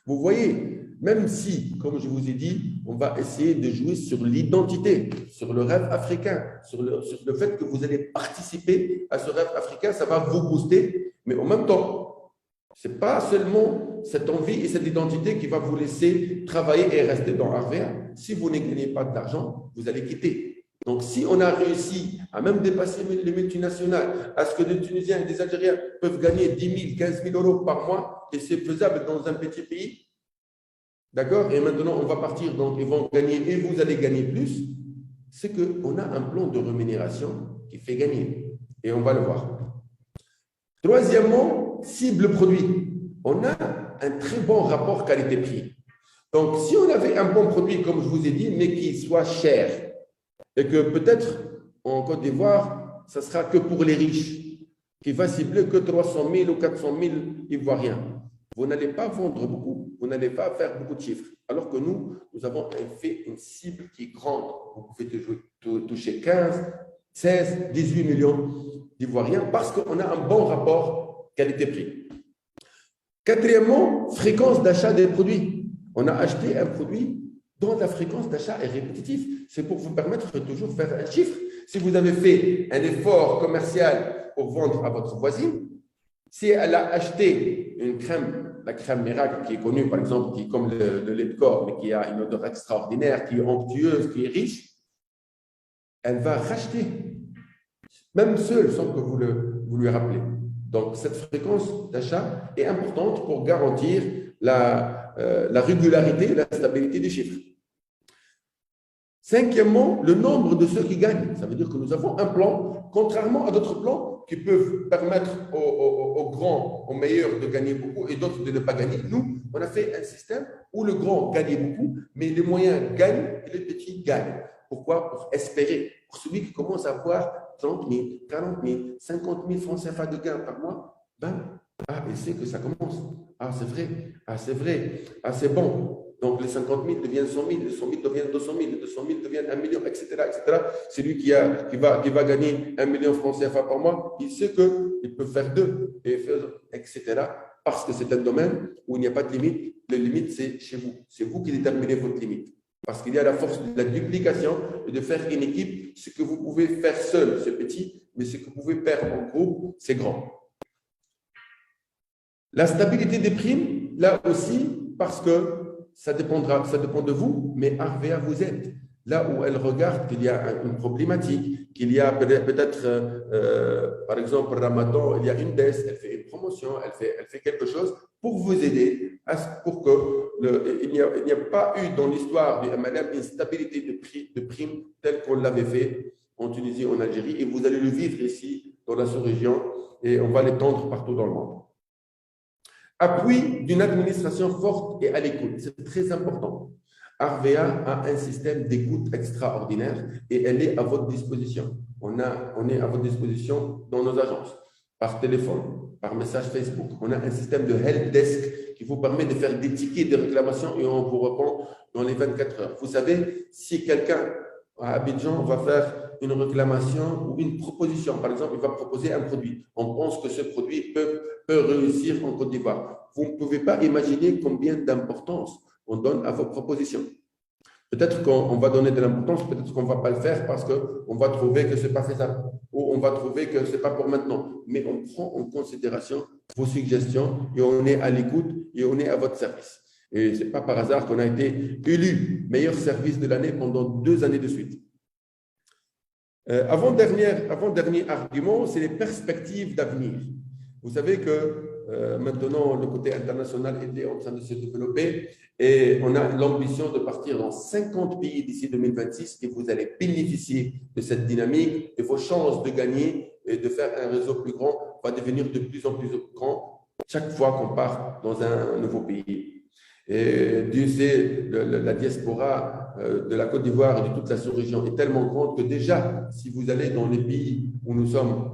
Vous voyez, même si, comme je vous ai dit, on va essayer de jouer sur l'identité, sur le rêve africain, sur le fait que vous allez participer à ce rêve africain, ça va vous booster, mais en même temps, ce n'est pas seulement cette envie et cette identité qui va vous laisser travailler et rester dans Harvea. Si vous ne gagnez pas d'argent, vous allez quitter. Donc, si on a réussi à même dépasser les multinationales, à ce que des Tunisiens et des Algériens peuvent gagner 10 000, 15 000 euros par mois, et c'est faisable dans un petit pays, D'accord? Et maintenant, on va partir, donc ils vont gagner et vous allez gagner plus. C'est qu'on a un plan de rémunération qui fait gagner. Et on va le voir. Troisièmement, cible produit. On a un très bon rapport qualité-prix. Donc, si on avait un bon produit, comme je vous ai dit, mais qui soit cher, et que peut-être en Côte d'Ivoire, ça sera que pour les riches, qui va cibler que 300 000 ou 400 000 Ivoiriens. Vous n'allez pas vendre beaucoup, vous n'allez pas faire beaucoup de chiffres. Alors que nous avons fait une cible qui est grande. Vous pouvez toucher 15, 16, 18 millions d'Ivoiriens parce qu'on a un bon rapport qualité-prix. Quatrièmement, fréquence d'achat des produits. On a acheté un produit dont la fréquence d'achat est répétitive. C'est pour vous permettre de toujours faire un chiffre. Si vous avez fait un effort commercial pour vendre à votre voisine, si elle a acheté une crème, la crème Miracle, qui est connue, par exemple, qui est comme le lait de corps, mais qui a une odeur extraordinaire, qui est onctueuse, qui est riche, elle va racheter, même seule, sans que vous lui rappelez. Donc, cette fréquence d'achat est importante pour garantir la régularité et la stabilité des chiffres. Cinquièmement, le nombre de ceux qui gagnent. Ça veut dire que nous avons un plan, contrairement à d'autres plans qui peuvent permettre aux grands, aux meilleurs de gagner beaucoup et d'autres de ne pas gagner. Nous, on a fait un système où le grand gagnait beaucoup, mais les moyens gagnent et les petits gagnent. Pourquoi? Pour espérer. Pour celui qui commence à avoir 30 000, 40 000, 50 000 francs CFA de gains par mois, il sait que ça commence. Ah, c'est vrai. Ah, c'est bon. Donc, les 50 000 deviennent 100 000, les 100 000 deviennent 200 000, les 200 000 deviennent 1 million, etc. C'est lui qui va gagner 1 million de francs CFA par mois, il sait qu'il peut faire deux, etc. Parce que c'est un domaine où il n'y a pas de limite. La limite, c'est chez vous. C'est vous qui déterminez votre limite. Parce qu'il y a la force de la duplication et de faire une équipe. Ce que vous pouvez faire seul, c'est petit, mais ce que vous pouvez faire en groupe, c'est grand. La stabilité des primes, là aussi, parce que ça dépend de vous, mais Arvea vous aide. Là où elle regarde qu'il y a une problématique, qu'il y a peut-être, par exemple, Ramadan, il y a une baisse, elle fait une promotion, elle fait quelque chose pour vous aider, pour qu'il n'y a pas eu dans l'histoire du MLM une stabilité de primes telle qu'on l'avait fait en Tunisie, en Algérie, et vous allez le vivre ici, dans la sous-région, et on va l'étendre partout dans le monde. Appui d'une administration forte et à l'écoute, c'est très important. Arvea a un système d'écoute extraordinaire et elle est à votre disposition. On est à votre disposition dans nos agences, par téléphone, par message Facebook. On a un système de help desk qui vous permet de faire des tickets de réclamation et on vous répond dans les 24 heures. Vous savez, si quelqu'un à Abidjan va faire une réclamation ou une proposition, par exemple, il va proposer un produit. On pense que ce produit peut réussir en Côte d'Ivoire. Vous ne pouvez pas imaginer combien d'importance on donne à vos propositions. Peut-être qu'on va donner de l'importance, peut-être qu'on ne va pas le faire parce qu'on va trouver que ce n'est pas faisable ou on va trouver que ce n'est pas pour maintenant. Mais on prend en considération vos suggestions et on est à l'écoute et on est à votre service. Et ce n'est pas par hasard qu'on a été élu meilleur service de l'année pendant 2 années de suite. Avant-dernier argument, c'est les perspectives d'avenir. Vous savez que maintenant, le côté international est en train de se développer et on a l'ambition de partir dans 50 pays d'ici 2026 et vous allez bénéficier de cette dynamique et vos chances de gagner et de faire un réseau plus grand va devenir de plus en plus grand chaque fois qu'on part dans un nouveau pays. Et Dieu sait, la diaspora de la Côte d'Ivoire et de toute la sous-région est tellement grande que déjà, si vous allez dans les pays où nous sommes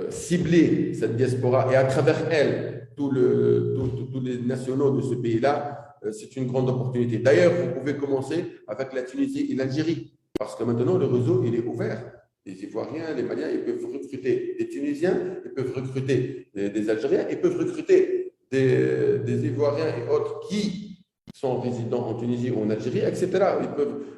cibler cette diaspora et à travers elle tous les nationaux de ce pays-là, c'est une grande opportunité. D'ailleurs, vous pouvez commencer avec la Tunisie et l'Algérie parce que maintenant le réseau il est ouvert. Les Ivoiriens, les Maliens, ils peuvent recruter des Tunisiens, ils peuvent recruter des Algériens, ils peuvent recruter des Ivoiriens et autres qui sont résidents en Tunisie ou en Algérie, etc.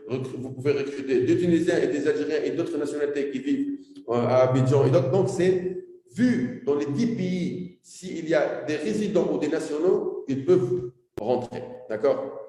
Vous pouvez recruter des Tunisiens et des Algériens et d'autres nationalités qui vivent à Abidjan et d'autres. Donc, c'est vu dans les 10 pays, s'il y a des résidents ou des nationaux, ils peuvent rentrer. D'accord?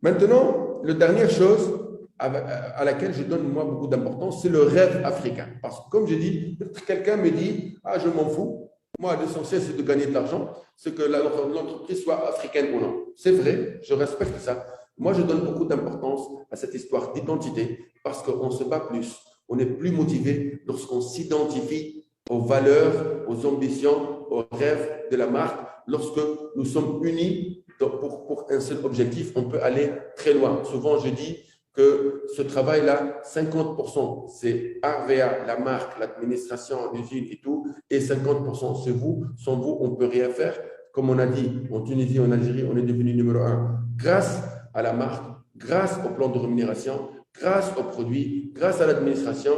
Maintenant, la dernière chose à laquelle je donne moi beaucoup d'importance, c'est le rêve africain. Parce que comme je dis, quelqu'un me dit, ah, je m'en fous, Moi, l'essentiel, c'est de gagner de l'argent, c'est que l'entreprise soit africaine ou non. C'est vrai, je respecte ça. Moi, je donne beaucoup d'importance à cette histoire d'identité parce qu'on se bat plus, on est plus motivé lorsqu'on s'identifie aux valeurs, aux ambitions, aux rêves de la marque. Lorsque nous sommes unis pour un seul objectif, on peut aller très loin. Souvent, je dis que ce travail-là, 50%, c'est RVA, la marque, l'administration, l'usine et tout, et 50%, c'est vous. Sans vous, on ne peut rien faire. Comme on a dit, en Tunisie, en Algérie, on est devenu numéro un grâce à la marque, grâce au plan de rémunération, grâce aux produits, grâce à l'administration,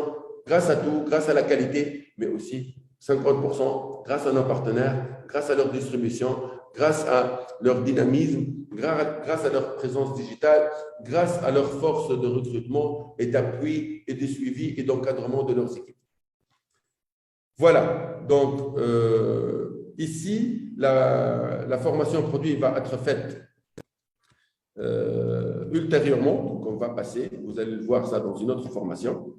grâce à tout, grâce à la qualité, mais aussi 50% grâce à nos partenaires, grâce à leur distribution, grâce à leur dynamisme, grâce à leur présence digitale, grâce à leur force de recrutement et d'appui et de suivi et d'encadrement de leurs équipes. Voilà, donc ici, la formation produit va être faite ultérieurement, donc on va passer, vous allez voir ça dans une autre formation.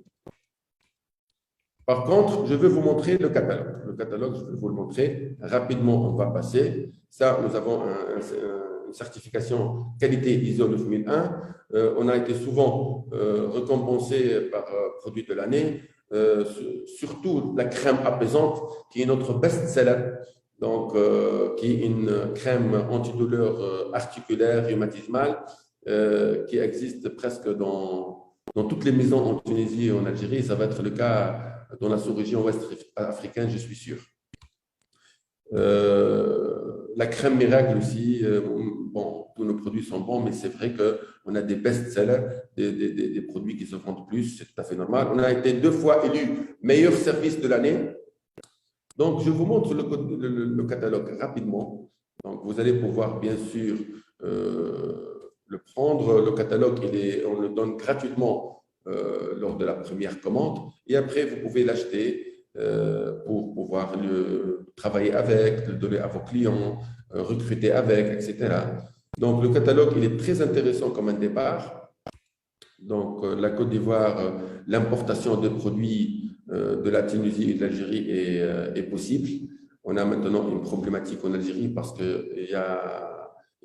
Par contre, je vais vous montrer le catalogue. Le catalogue, je vais vous le montrer rapidement, on va passer. Ça, nous avons une certification qualité ISO 9001. On a été souvent récompensé par produit de l'année, surtout la crème apaisante, qui est notre best-seller, donc qui est une crème antidouleur articulaire, rhumatismale, qui existe presque dans toutes les maisons en Tunisie et en Algérie. Ça va être le cas dans la sous-région ouest africaine, je suis sûr. La crème miracle aussi, bon, tous nos produits sont bons, mais c'est vrai qu'on a des best-sellers, des produits qui se vendent plus, c'est tout à fait normal. On a été 2 fois élu meilleur service de l'année. Donc, je vous montre le catalogue rapidement. Donc, vous allez pouvoir, bien sûr, le prendre. Le catalogue, on le donne gratuitement lors de la première commande. Et après, vous pouvez l'acheter pour pouvoir travailler avec, le donner à vos clients, recruter avec, etc. Donc, le catalogue, il est très intéressant comme un départ. Donc, la Côte d'Ivoire, l'importation de produits de la Tunisie et de l'Algérie est possible. On a maintenant une problématique en Algérie parce qu'il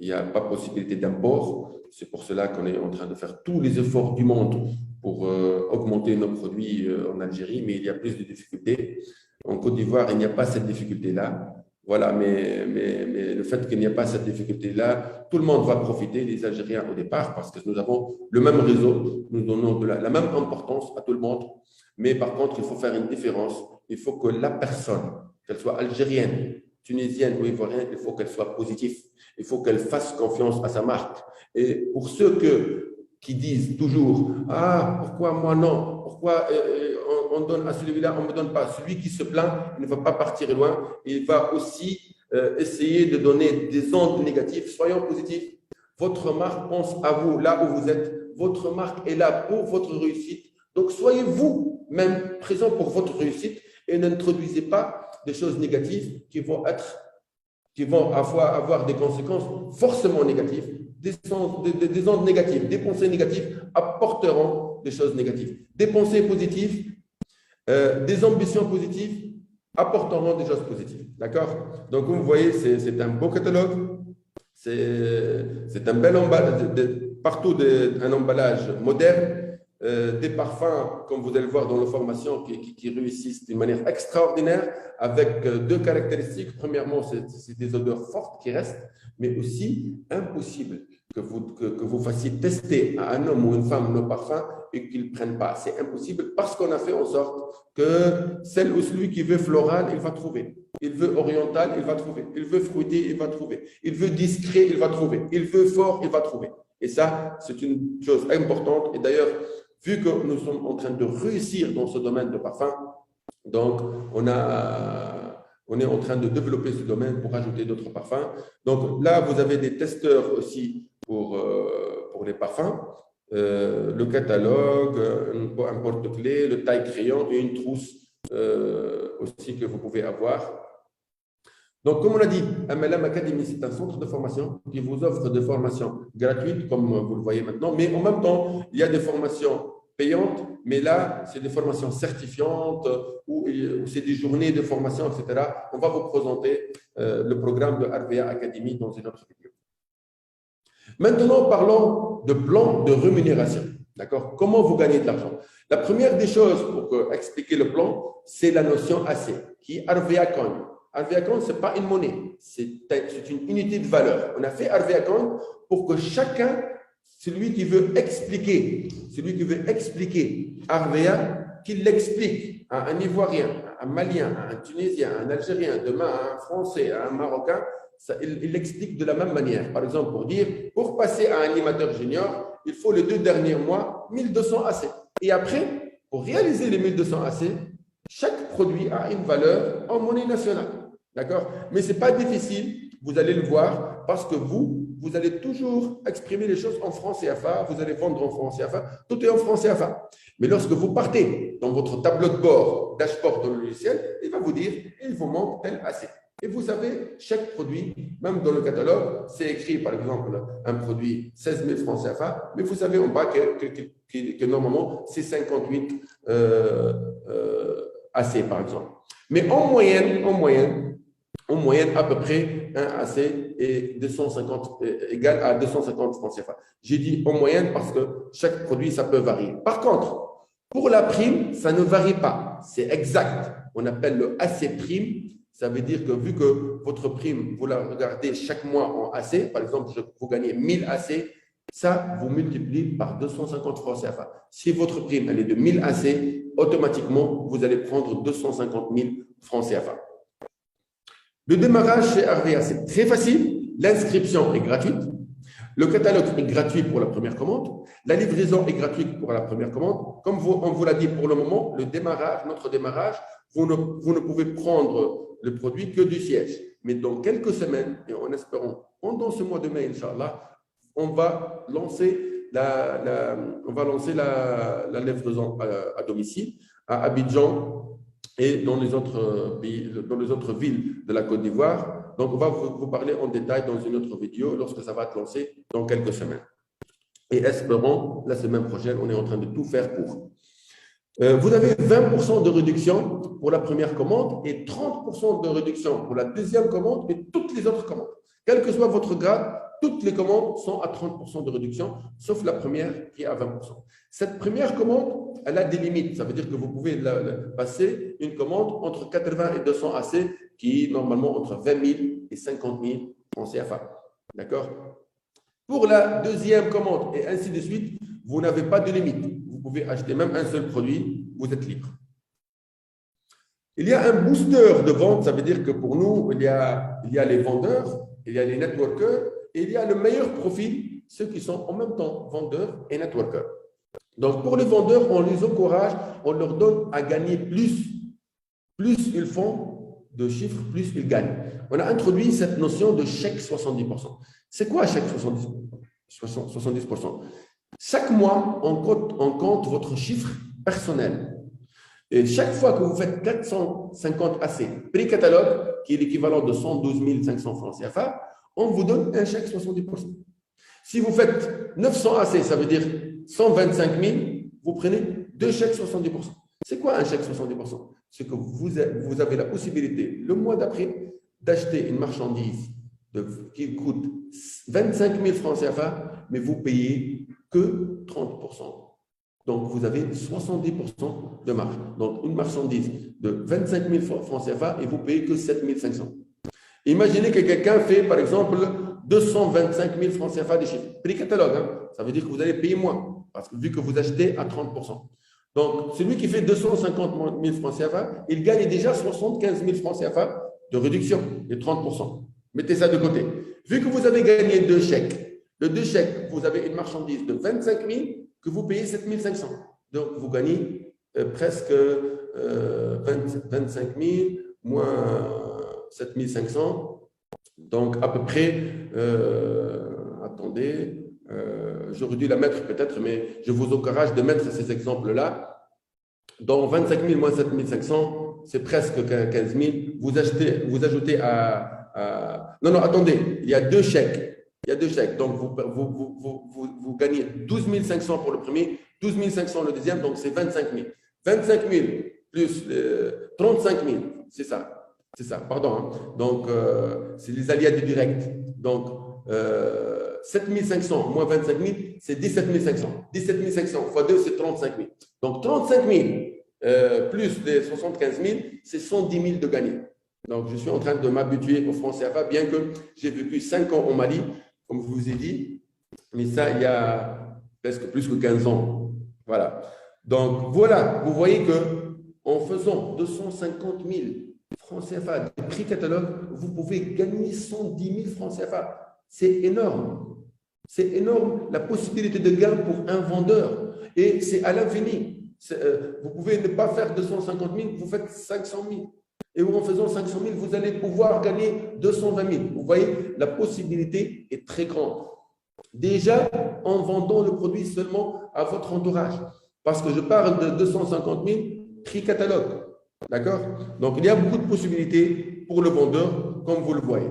n'y a pas possibilité d'import. C'est pour cela qu'on est en train de faire tous les efforts du monde pour augmenter nos produits en Algérie, mais il y a plus de difficultés. En Côte d'Ivoire, il n'y a pas cette difficulté-là. Voilà, mais le fait qu'il n'y a pas cette difficulté-là, tout le monde va profiter, les Algériens au départ, parce que nous avons le même réseau, nous donnons la même importance à tout le monde. Mais par contre, il faut faire une différence. Il faut que la personne, qu'elle soit algérienne, tunisienne ou ivoirienne, il faut qu'elle soit positive. Il faut qu'elle fasse confiance à sa marque. Et pour ceux qui disent toujours « Ah, pourquoi moi non? Pourquoi on donne à celui-là, on ne me donne pas ?» Celui qui se plaint, il ne va pas partir loin. Il va aussi essayer de donner des ondes négatives. Soyons positifs. Votre marque pense à vous là où vous êtes. Votre marque est là pour votre réussite. Donc, soyez vous-même présent pour votre réussite et n'introduisez pas des choses négatives qui vont avoir des conséquences forcément négatives. Des ondes négatives, des pensées négatives apporteront des choses négatives. Des pensées positives, des ambitions positives apporteront des choses positives. D'accord? Donc, vous voyez, c'est un beau catalogue. C'est un bel emballage, partout un emballage moderne. Des parfums, comme vous allez le voir dans la formation, qui réussissent d'une manière extraordinaire, avec 2 caractéristiques. Premièrement, c'est des odeurs fortes qui restent, mais aussi impossible que vous fassiez tester à un homme ou une femme nos parfums et qu'ils ne prennent pas. C'est impossible parce qu'on a fait en sorte que celle ou celui qui veut floral, il va trouver. Il veut oriental, il va trouver. Il veut fruité, il va trouver. Il veut discret, il va trouver. Il veut fort, il va trouver. Et ça, c'est une chose importante. Et d'ailleurs, vu que nous sommes en train de réussir dans ce domaine de parfum, donc on est en train de développer ce domaine pour ajouter d'autres parfums. Donc là, vous avez des testeurs aussi pour les parfums, le catalogue, un porte-clés, le taille-crayon et une trousse aussi que vous pouvez avoir. Donc, comme on a dit, MLM Academy, c'est un centre de formation qui vous offre des formations gratuites, comme vous le voyez maintenant, mais en même temps, il y a des formations payantes, mais là, c'est des formations certifiantes ou c'est des journées de formation, etc. On va vous présenter le programme de RVA Academy dans une autre vidéo. Maintenant, parlons de plan de rémunération. D'accord? Comment vous gagnez de l'argent? La première des choses pour expliquer le plan, c'est la notion AC, qui est RVA Coin. RVA Coin, ce n'est pas une monnaie, c'est une unité de valeur. On a fait RVA Coin pour que chacun, celui qui veut expliquer RVA, qu'il l'explique à un Ivoirien, à un Malien, à un Tunisien, à un Algérien, demain à un Français, à un Marocain, il l'explique de la même manière. Par exemple, pour dire, pour passer à un animateur junior, il faut les 2 derniers mois, 1200 AC. Et après, pour réaliser les 1200 AC, chaque produit a une valeur en monnaie nationale. D'accord? Mais ce n'est pas difficile, vous allez le voir, parce que vous allez toujours exprimer les choses en francs CFA, vous allez vendre en francs CFA, tout est en francs CFA. Mais lorsque vous partez dans votre tableau de bord, dashboard dans le logiciel, il va vous dire, il vous manque tel AC. Et vous savez, chaque produit, même dans le catalogue, c'est écrit, par exemple, un produit 16 000 francs CFA, mais vous savez en bas que normalement, c'est 58 AC, par exemple. Mais en moyenne, à peu près, un AC est égal à 250 francs CFA. J'ai dit en moyenne parce que chaque produit, ça peut varier. Par contre, pour la prime, ça ne varie pas. C'est exact. On appelle le AC prime. Ça veut dire que vu que votre prime, vous la regardez chaque mois en AC, par exemple, vous gagnez 1000 AC, ça, vous multipliez par 250 francs CFA. Si votre prime, elle est de 1000 AC, automatiquement, vous allez prendre 250 000 francs CFA. Le démarrage chez RVA, c'est très facile. L'inscription est gratuite. Le catalogue est gratuit pour la première commande. La livraison est gratuite pour la première commande. Comme on vous l'a dit pour le moment, notre démarrage, vous ne pouvez prendre le produit que du siège. Mais dans quelques semaines, et en espérant pendant ce mois de mai, Inch'Allah, on va lancer la livraison à domicile à Abidjan et dans les autres pays, dans les autres villes de la Côte d'Ivoire. Donc, on va vous parler en détail dans une autre vidéo lorsque ça va être lancé dans quelques semaines. Et espérons, la semaine prochaine, on est en train de tout faire pour. Vous avez 20% de réduction pour la première commande et 30% de réduction pour la deuxième commande et toutes les autres commandes. Quel que soit votre grade, toutes les commandes sont à 30% de réduction, sauf la première qui est à 20%. Cette première commande, elle a des limites. Ça veut dire que vous pouvez passer une commande entre 80 et 200 AC qui est normalement entre 20 000 et 50 000 en CFA. D'accord? Pour la deuxième commande et ainsi de suite, vous n'avez pas de limite. Vous pouvez acheter même un seul produit, vous êtes libre. Il y a un booster de vente, ça veut dire que pour nous, il y a les vendeurs, il y a les networkers et il y a le meilleur profil, ceux qui sont en même temps vendeurs et networkers. Donc, pour les vendeurs, on les encourage, on leur donne à gagner plus. Plus ils font de chiffres, plus ils gagnent. On a introduit cette notion de chèque 70%. C'est quoi chèque 70%? Chaque mois, on compte votre chiffre personnel. Et chaque fois que vous faites 450 AC prix catalogue, qui est l'équivalent de 112 500 francs CFA, on vous donne un chèque 70%. Si vous faites 900 AC, ça veut dire 125 000, vous prenez 2 chèques 70%. C'est quoi un chèque 70%? C'est que vous avez la possibilité, le mois d'après, d'acheter une marchandise qui coûte 25 000 francs CFA, mais vous payez que 30%. Donc, vous avez 70% de marge. Donc, une marchandise de 25 000 francs CFA et vous payez que 7 500. Imaginez que quelqu'un fait, par exemple, 225 000 francs CFA de chiffre. Prix catalogue, hein, ça veut dire que vous allez payer moins, parce que vu que vous achetez à 30%. Donc, celui qui fait 250 000 francs CFA, il gagne déjà 75 000 francs CFA de réduction de 30%. Mettez ça de côté. Vu que vous avez gagné 2 chèques, le 2 chèques, vous avez une marchandise de 25 000 que vous payez 7 500. Donc, vous gagnez presque 25 000 moins 7 500. Donc, à peu près, attendez, j'aurais dû la mettre peut-être, mais je vous encourage de mettre ces exemples-là. Donc, 25 000 moins 7 500, c'est presque 15 000. Vous ajoutez à… Non, attendez, il y a 2 chèques. Il y a 2 chèques. Donc, vous gagnez 12 500 pour le premier, 12 500 le deuxième, donc c'est 25 000. 25 000 plus 35 000, c'est ça. C'est ça, pardon. Hein. Donc, c'est les aléas du direct. Donc, 7 500 moins 25 000, c'est 17 500. 17 500 fois 2, c'est 35 000. Donc, 35 000 plus les 75 000, c'est 110 000 de gagné. Donc, je suis en train de m'habituer au franc CFA, bien que j'ai vécu 5 ans au Mali, comme je vous ai dit, mais ça, il y a presque plus que 15 ans. Voilà. Donc, voilà, vous voyez que en faisant 250 000 francs CFA de prix catalogue, vous pouvez gagner 110 000 francs CFA. C'est énorme. C'est énorme la possibilité de gain pour un vendeur. Et c'est à l'infini. Vous pouvez ne pas faire 250 000, vous faites 500 000. Et en faisant 500 000, vous allez pouvoir gagner 220 000. Vous voyez, la possibilité est très grande. Déjà, en vendant le produit seulement à votre entourage. Parce que je parle de 250 000 prix catalogue. D'accord? Donc, il y a beaucoup de possibilités pour le vendeur, comme vous le voyez.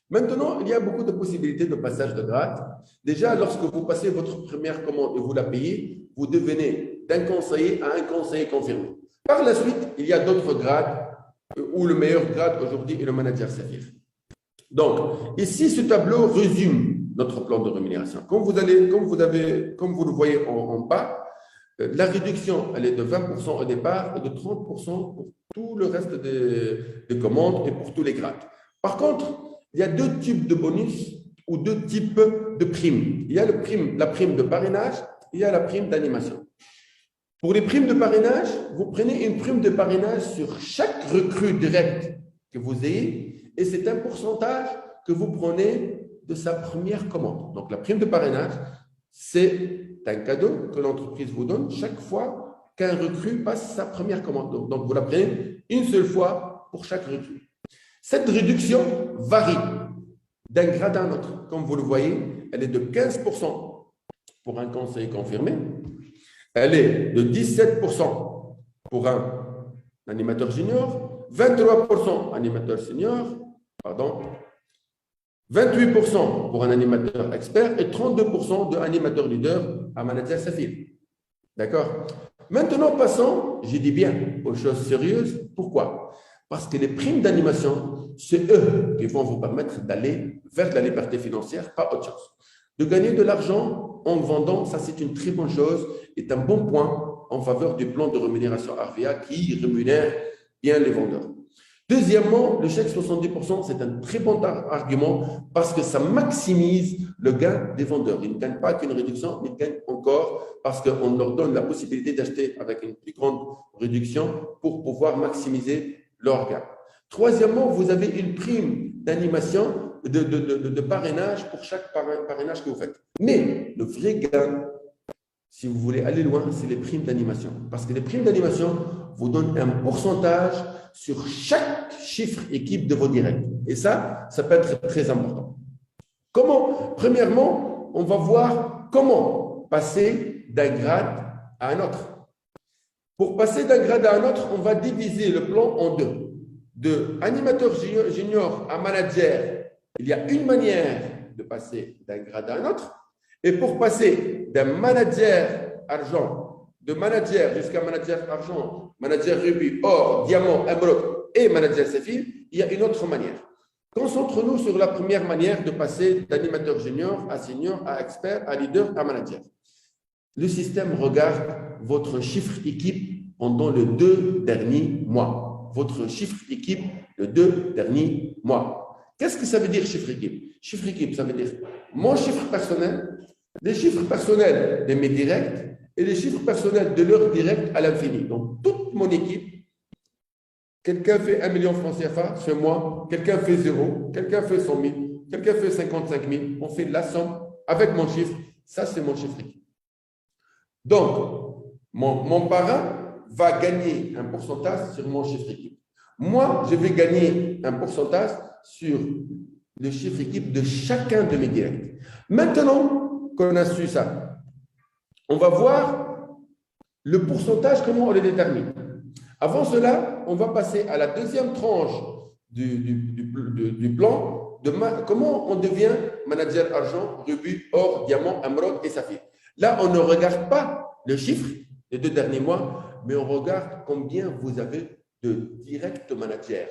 Maintenant, il y a beaucoup de possibilités de passage de grade. Déjà, lorsque vous passez votre première commande et vous la payez, vous devenez d'un conseiller à un conseiller confirmé. Par la suite, il y a d'autres grades où le meilleur grade aujourd'hui est le manager Saphir. Donc, ici, ce tableau résume notre plan de rémunération. Comme vous le voyez en bas, la réduction, elle est de 20% au départ et de 30% pour tout le reste des commandes et pour tous les grades. Par contre, il y a deux types de bonus ou deux types de primes. Il y a la prime de parrainage et il y a la prime d'animation. Pour les primes de parrainage, vous prenez une prime de parrainage sur chaque recrue directe que vous ayez et c'est un pourcentage que vous prenez de sa première commande. Donc, la prime de parrainage, c'est un cadeau que l'entreprise vous donne chaque fois qu'un recrue passe sa première commande. Donc, vous la prenez une seule fois pour chaque recrue. Cette réduction varie d'un grade à un autre. Comme vous le voyez, elle est de 15% pour un conseiller confirmé. Elle est de 17% pour un animateur junior, 23% animateur senior, 28% pour un animateur expert et 32% de animateur leader à manager Saphir. D'accord? Maintenant, passons, je dis bien, aux choses sérieuses. Pourquoi? Parce que les primes d'animation, c'est eux qui vont vous permettre d'aller vers la liberté financière, pas autre chose. De gagner de l'argent en vendant, ça c'est une très bonne chose, est un bon point en faveur du plan de rémunération RVA qui rémunère bien les vendeurs. Deuxièmement, le chèque 70%, c'est un très bon argument parce que ça maximise le gain des vendeurs. Ils ne gagnent pas qu'une réduction, mais ils gagnent encore parce qu'on leur donne la possibilité d'acheter avec une plus grande réduction pour pouvoir maximiser leur gain. Troisièmement, vous avez une prime d'animation, de parrainage pour chaque parrainage que vous faites. Mais le vrai gain, si vous voulez aller loin, c'est les primes d'animation. Parce que les primes d'animation vous donnent un pourcentage sur chaque chiffre équipe de vos directs. Et ça peut être très important. Comment? Premièrement, on va voir comment passer d'un grade à un autre. Pour passer d'un grade à un autre, on va diviser le plan en deux. De animateur junior à manager, il y a une manière de passer d'un grade à un autre. Et pour passer d'un manager argent, de manager jusqu'à manager argent, manager rubis, or, diamant, émeraude et manager saphir, il y a une autre manière. Concentrons-nous sur la première manière de passer d'animateur junior à senior, à expert, à leader, à manager. Le système regarde votre chiffre équipe pendant les 2 derniers mois. Votre chiffre équipe, les 2 derniers mois. Qu'est-ce que ça veut dire chiffre équipe? Chiffre équipe, ça veut dire mon chiffre personnel, les chiffres personnels de mes directs et les chiffres personnels de leurs directs à l'infini. Donc, toute mon équipe, quelqu'un fait 1 million de francs CFA, c'est moi, quelqu'un fait 0, quelqu'un fait 100 000, quelqu'un fait 55 000, on fait la somme avec mon chiffre, ça c'est mon chiffre équipe. Donc, mon parrain va gagner un pourcentage sur mon chiffre équipe. Moi, je vais gagner un pourcentage sur le chiffre équipe de chacun de mes directs. Maintenant qu'on a su ça, on va voir le pourcentage, comment on le détermine. Avant cela, on va passer à la deuxième tranche du plan, comment on devient manager argent, rubis, or, diamant, émeraude et saphir. Là, on ne regarde pas le chiffre des 2 derniers mois, mais on regarde combien vous avez de direct managers.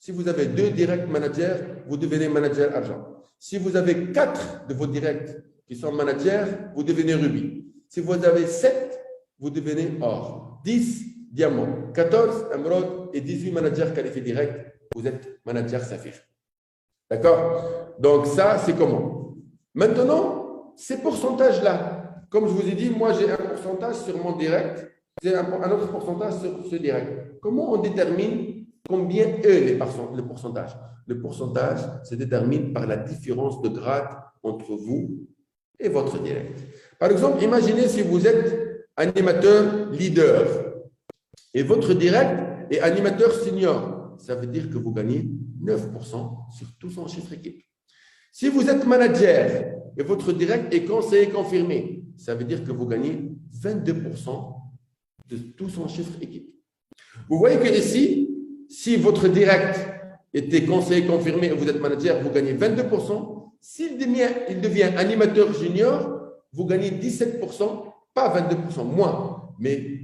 Si vous avez 2 direct managers, vous devenez manager argent. Si vous avez 4 de vos directs qui sont managers, vous devenez rubis. Si vous avez 7, vous devenez or. 10, diamant. 14, émeraude et 18 managers qualifiés directs, vous êtes manager saphir. D'accord? Donc ça, c'est comment? Maintenant, ces pourcentages-là, comme je vous ai dit, moi j'ai un pourcentage sur mon direct, j'ai un autre pourcentage sur ce direct. Comment on détermine combien est le pourcentage? Le pourcentage se détermine par la différence de grade entre vous et votre direct. Par exemple, imaginez si vous êtes animateur leader et votre direct est animateur senior. Ça veut dire que vous gagnez 9% sur tout son chiffre équipe. Si vous êtes manager et votre direct est conseiller confirmé, ça veut dire que vous gagnez 22% de tout son chiffre équipe. Vous voyez que ici, si votre direct était conseiller confirmé et vous êtes manager, vous gagnez 22%. S'il devient animateur junior, vous gagnez 17%, pas 22%, moins. Mais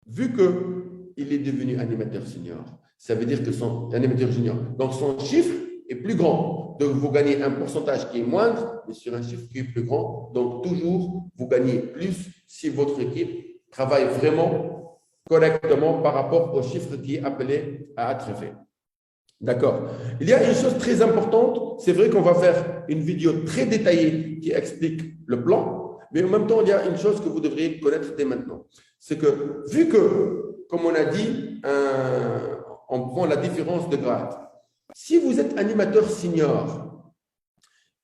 vu qu'il est devenu animateur senior, ça veut dire que son animateur junior, donc son chiffre est plus grand. Donc, vous gagnez un pourcentage qui est moindre, mais sur un chiffre qui est plus grand. Donc, toujours, vous gagnez plus si votre équipe travaille vraiment correctement par rapport au chiffre qui est appelé à être fait. D'accord. Il y a une chose très importante. C'est vrai qu'on va faire une vidéo très détaillée qui explique le plan, mais en même temps, il y a une chose que vous devriez connaître dès maintenant. C'est que, vu que, comme on a dit, on prend la différence de grade. Si vous êtes animateur senior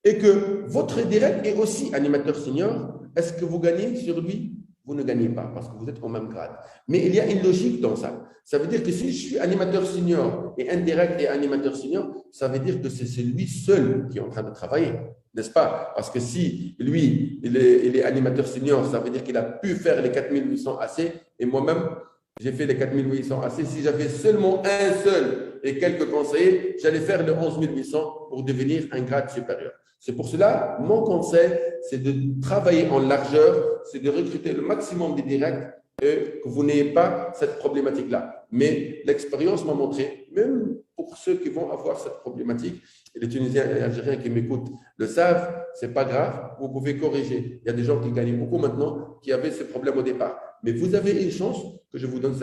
et que votre direct est aussi animateur senior, est-ce que vous gagnez sur lui? Vous ne gagnez pas parce que vous êtes au même grade. Mais il y a une logique dans ça. Ça veut dire que si je suis animateur senior et indirect et animateur senior, ça veut dire que c'est lui seul qui est en train de travailler, n'est-ce pas? Parce que si lui, il est animateur senior, ça veut dire qu'il a pu faire les 4800 AC et moi-même, j'ai fait les 4800 AC. Si j'avais seulement un seul et quelques conseillers, j'allais faire le 11800 pour devenir un grade supérieur. C'est pour cela, mon conseil, c'est de travailler en largeur, c'est de recruter le maximum des directs et que vous n'ayez pas cette problématique-là. Mais l'expérience m'a montré, même pour ceux qui vont avoir cette problématique, et les Tunisiens et les Algériens qui m'écoutent le savent, ce n'est pas grave, vous pouvez corriger. Il y a des gens qui gagnent beaucoup maintenant qui avaient ce problème au départ. Mais vous avez une chance que je vous donne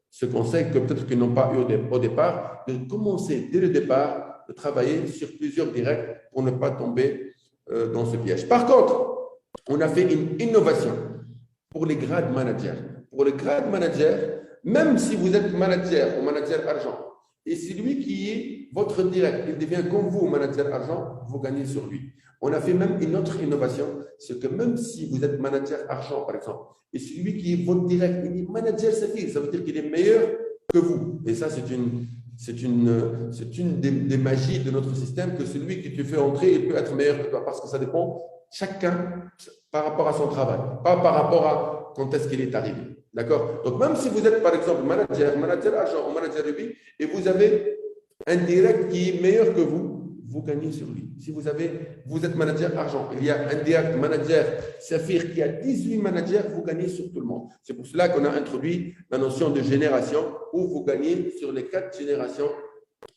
ce conseil que peut-être qu'ils n'ont pas eu au départ, de commencer dès le départ de travailler sur plusieurs directs pour ne pas tomber dans ce piège. Par contre, on a fait une innovation pour les grades managers. Pour le grade manager, même si vous êtes manager ou manager argent, et c'est lui qui est votre direct, il devient comme vous, manager argent, vous gagnez sur lui. On a fait même une autre innovation, c'est que même si vous êtes manager argent, par exemple, et celui qui est votre direct, il est manager saphir, ça veut dire qu'il est meilleur que vous. Et ça, c'est une des magies de notre système, que celui qui te fait entrer, il peut être meilleur que toi, parce que ça dépend chacun par rapport à son travail, pas par rapport à quand est-ce qu'il est arrivé. D'accord? Donc, même si vous êtes, par exemple, manager argent ou manager rubis, et vous avez un direct qui est meilleur que vous, vous gagnez sur lui. Si vous êtes manager argent, il y a un direct manager saphir qui a 18 managers, vous gagnez sur tout le monde. C'est pour cela qu'on a introduit la notion de génération où vous gagnez sur les 4 générations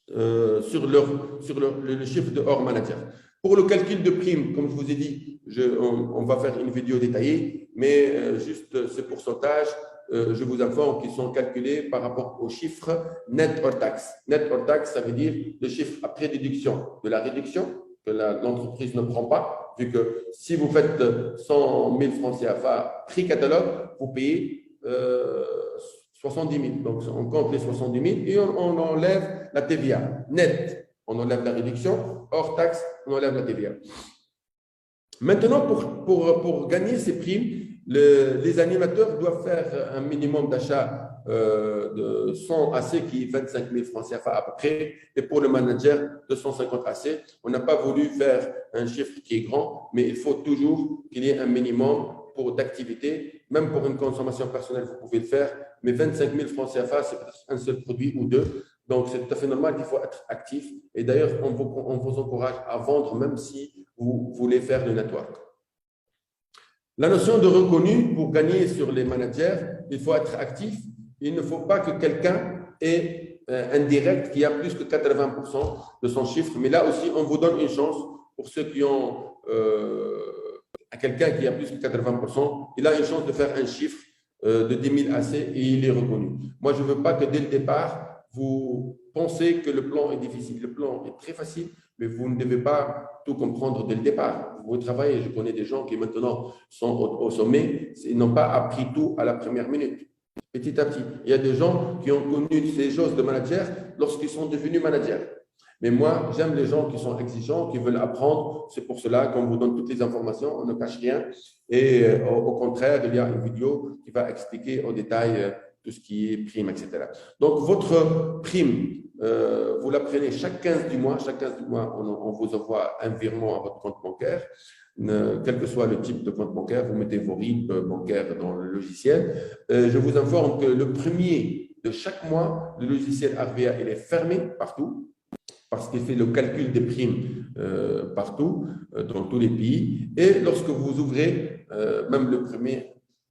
sur le chiffre de hors manager. Pour le calcul de prime, comme je vous ai dit, on va faire une vidéo détaillée, mais juste ce pourcentage, je vous informe qu'ils sont calculés par rapport au chiffre net hors taxe. Net hors taxe, ça veut dire le chiffre après déduction de la réduction que l'entreprise ne prend pas, vu que si vous faites 100 000 francs CFA prix catalogue, vous payez 70 000. Donc, on compte les 70 000 et on enlève la TVA. Net, on enlève la réduction. Hors taxe, on enlève la TVA. Maintenant, pour gagner ces primes, les animateurs doivent faire un minimum d'achat de 100 AC qui est 25 000 francs CFA à peu près. Et pour le manager, 250 AC. On n'a pas voulu faire un chiffre qui est grand, mais il faut toujours qu'il y ait un minimum pour d'activité. Même pour une consommation personnelle, vous pouvez le faire. Mais 25 000 francs CFA, c'est peut-être un seul produit ou deux. Donc, c'est tout à fait normal qu'il faut être actif. Et d'ailleurs, on vous encourage à vendre même si vous voulez faire le network. La notion de reconnu, pour gagner sur les managers, il faut être actif. Il ne faut pas que quelqu'un ait un direct qui a plus que 80% de son chiffre. Mais là aussi, on vous donne une chance pour ceux qui ont quelqu'un qui a plus que 80%. Il a une chance de faire un chiffre de 10 000 AC et il est reconnu. Moi, je ne veux pas que dès le départ, vous pensez que le plan est difficile. Le plan est très facile, mais vous ne devez pas tout comprendre dès le départ. Vous travaillez, je connais des gens qui maintenant sont au sommet, ils n'ont pas appris tout à la première minute. Petit à petit, il y a des gens qui ont connu ces choses de manager lorsqu'ils sont devenus managers. Mais moi, j'aime les gens qui sont exigeants, qui veulent apprendre. C'est pour cela qu'on vous donne toutes les informations, on ne cache rien. Et au contraire, il y a une vidéo qui va expliquer au détail tout ce qui est prime, etc. Donc, votre prime, vous la prenez chaque 15 du mois. Chaque 15 du mois, on vous envoie un virement à votre compte bancaire. Quel que soit le type de compte bancaire, vous mettez vos RIB bancaires dans le logiciel. Je vous informe que le premier de chaque mois, le logiciel RVA, il est fermé partout parce qu'il fait le calcul des primes partout, dans tous les pays. Et lorsque vous ouvrez, même le premier,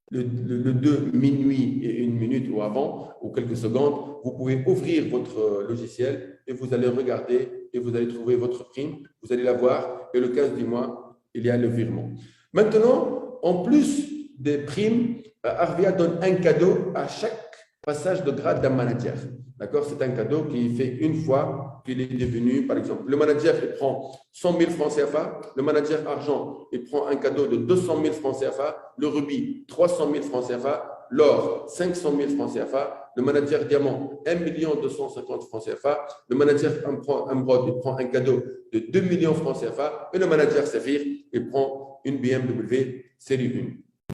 le 2, minuit et 1 minute ou avant, ou quelques secondes, vous pouvez ouvrir votre logiciel et vous allez regarder et vous allez trouver votre prime. Vous allez la voir et le 15 du mois, il y a le virement. Maintenant, en plus des primes, RVA donne un cadeau à chaque passage de grade d'un manager. D'accord? C'est un cadeau qu'il fait une fois qu'il est devenu, par exemple, le manager, il prend 100 000 francs CFA, le manager argent, il prend un cadeau de 200 000 francs CFA, le rubis, 300 000 francs CFA, l'or, 500 000 francs CFA, le manager diamant, 1 250 000 francs CFA, le manager émeraude, il prend un cadeau de 2 millions de francs CFA, et le manager saphir, il prend une BMW série 1.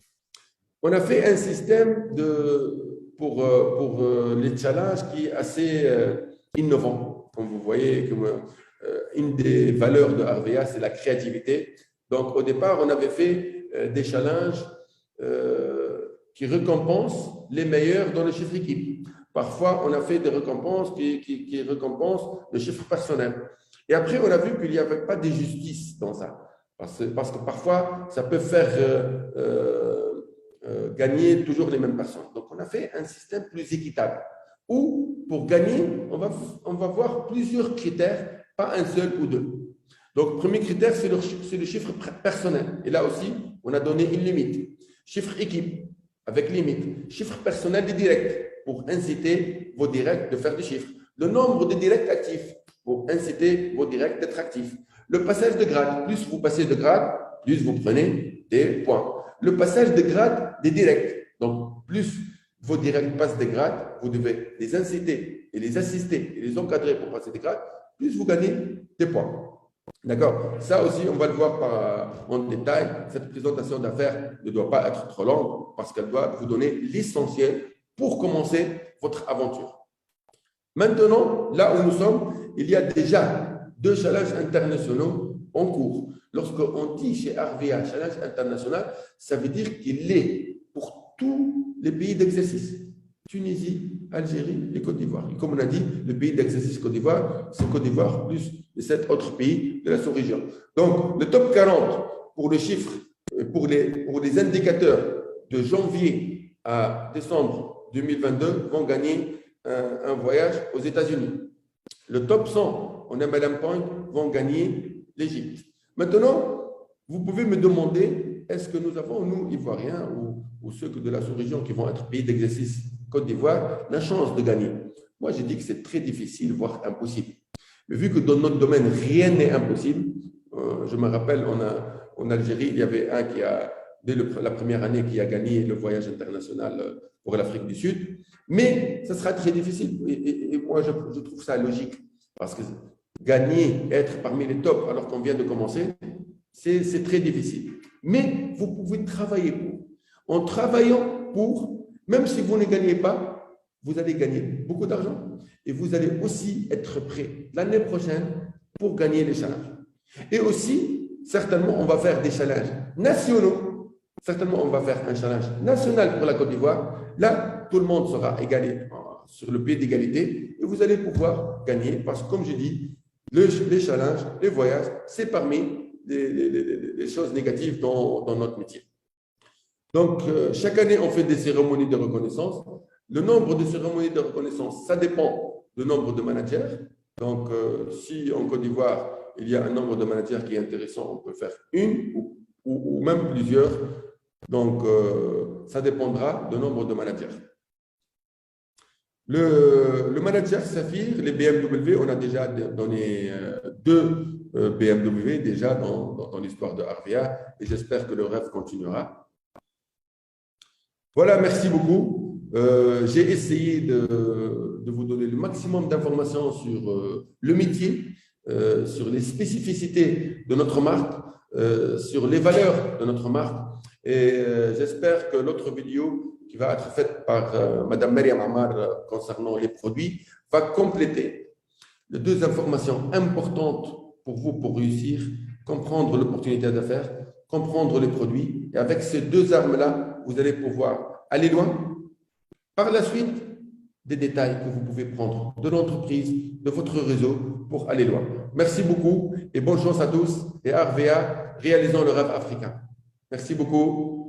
On a fait un système pour les challenges qui est assez innovant. Comme vous voyez, une des valeurs de RVA, c'est la créativité. Donc, au départ, on avait fait des challenges qui récompensent les meilleurs dans le chiffre équipe. Parfois, on a fait des récompenses qui récompensent le chiffre personnel. Et après, on a vu qu'il n'y avait pas de justice dans ça. Parce que parfois, ça peut faire gagner toujours les mêmes personnes. Donc, on a fait un système plus équitable où, pour gagner, on va voir plusieurs critères, pas un seul ou deux. Donc, premier critère, c'est le chiffre personnel. Et là aussi, on a donné une limite. Chiffre équipe, avec limite. Chiffre personnel des directs, pour inciter vos directs de faire du chiffre. Le nombre de directs actifs, pour inciter vos directs d'être actifs. Le passage de grade, plus vous passez de grade, plus vous prenez des points. Le passage de grade des directs. Donc, plus vos directs passent des grades, vous devez les inciter et les assister et les encadrer pour passer des grades, plus vous gagnez des points. D'accord? Ça aussi, on va le voir en détail. Cette présentation d'affaires ne doit pas être trop longue parce qu'elle doit vous donner l'essentiel pour commencer votre aventure. Maintenant, là où nous sommes, il y a déjà 2 challenges internationaux en cours. Lorsqu'on dit chez RVA challenge international, ça veut dire qu'il est pour tous les pays d'exercice. Tunisie, Algérie et Côte d'Ivoire. Et comme on a dit, le pays d'exercice Côte d'Ivoire, c'est Côte d'Ivoire plus les 7 autres pays de la sous-région. Donc, le top 40 pour le chiffre, pour les indicateurs de janvier à décembre 2022 vont gagner un voyage aux États-Unis. Le top 100 en MLM Point vont gagner l'Égypte. Maintenant, vous pouvez me demander, est-ce que nous avons, nous, Ivoiriens ou ceux de la sous-région qui vont être pays d'exercice Côte d'Ivoire, la chance de gagner? Moi, j'ai dit que c'est très difficile, voire impossible. Mais vu que dans notre domaine, rien n'est impossible, je me rappelle, en Algérie, il y avait un qui a, dès la première année, qui a gagné le voyage international pour l'Afrique du Sud. Mais ça sera très difficile. Et moi, je trouve ça logique. Parce que gagner, être parmi les tops alors qu'on vient de commencer, c'est très difficile. Mais vous pouvez travailler pour. En travaillant pour, même si vous ne gagnez pas, vous allez gagner beaucoup d'argent et vous allez aussi être prêt l'année prochaine pour gagner les challenges. Et aussi, certainement, on va faire des challenges nationaux. Certainement, on va faire un challenge national pour la Côte d'Ivoire. Là, tout le monde sera égalé sur le pied d'égalité et vous allez pouvoir gagner parce que, comme je dis, les challenges, les voyages, c'est parmi les choses négatives dans notre métier. Donc, chaque année, on fait des cérémonies de reconnaissance. Le nombre de cérémonies de reconnaissance, ça dépend du nombre de managers. Donc, si en Côte d'Ivoire, il y a un nombre de managers qui est intéressant, on peut faire une ou même plusieurs. Donc, ça dépendra du nombre de managers. Le manager Saphir, les BMW, on a déjà donné deux BMW déjà dans l'histoire de Arvia et j'espère que le rêve continuera. Voilà, merci beaucoup. J'ai essayé de vous donner le maximum d'informations sur le métier, sur les spécificités de notre marque, sur les valeurs de notre marque. Et j'espère que l'autre vidéo qui va être faite par Madame Mariam Amar concernant les produits va compléter les deux informations importantes pour vous pour réussir, comprendre l'opportunité d'affaires, comprendre les produits. Et avec ces deux armes-là, vous allez pouvoir aller loin. Par la suite, des détails que vous pouvez prendre de l'entreprise, de votre réseau pour aller loin. Merci beaucoup et bonne chance à tous. Et Arvea, réalisons le rêve africain. Merci beaucoup.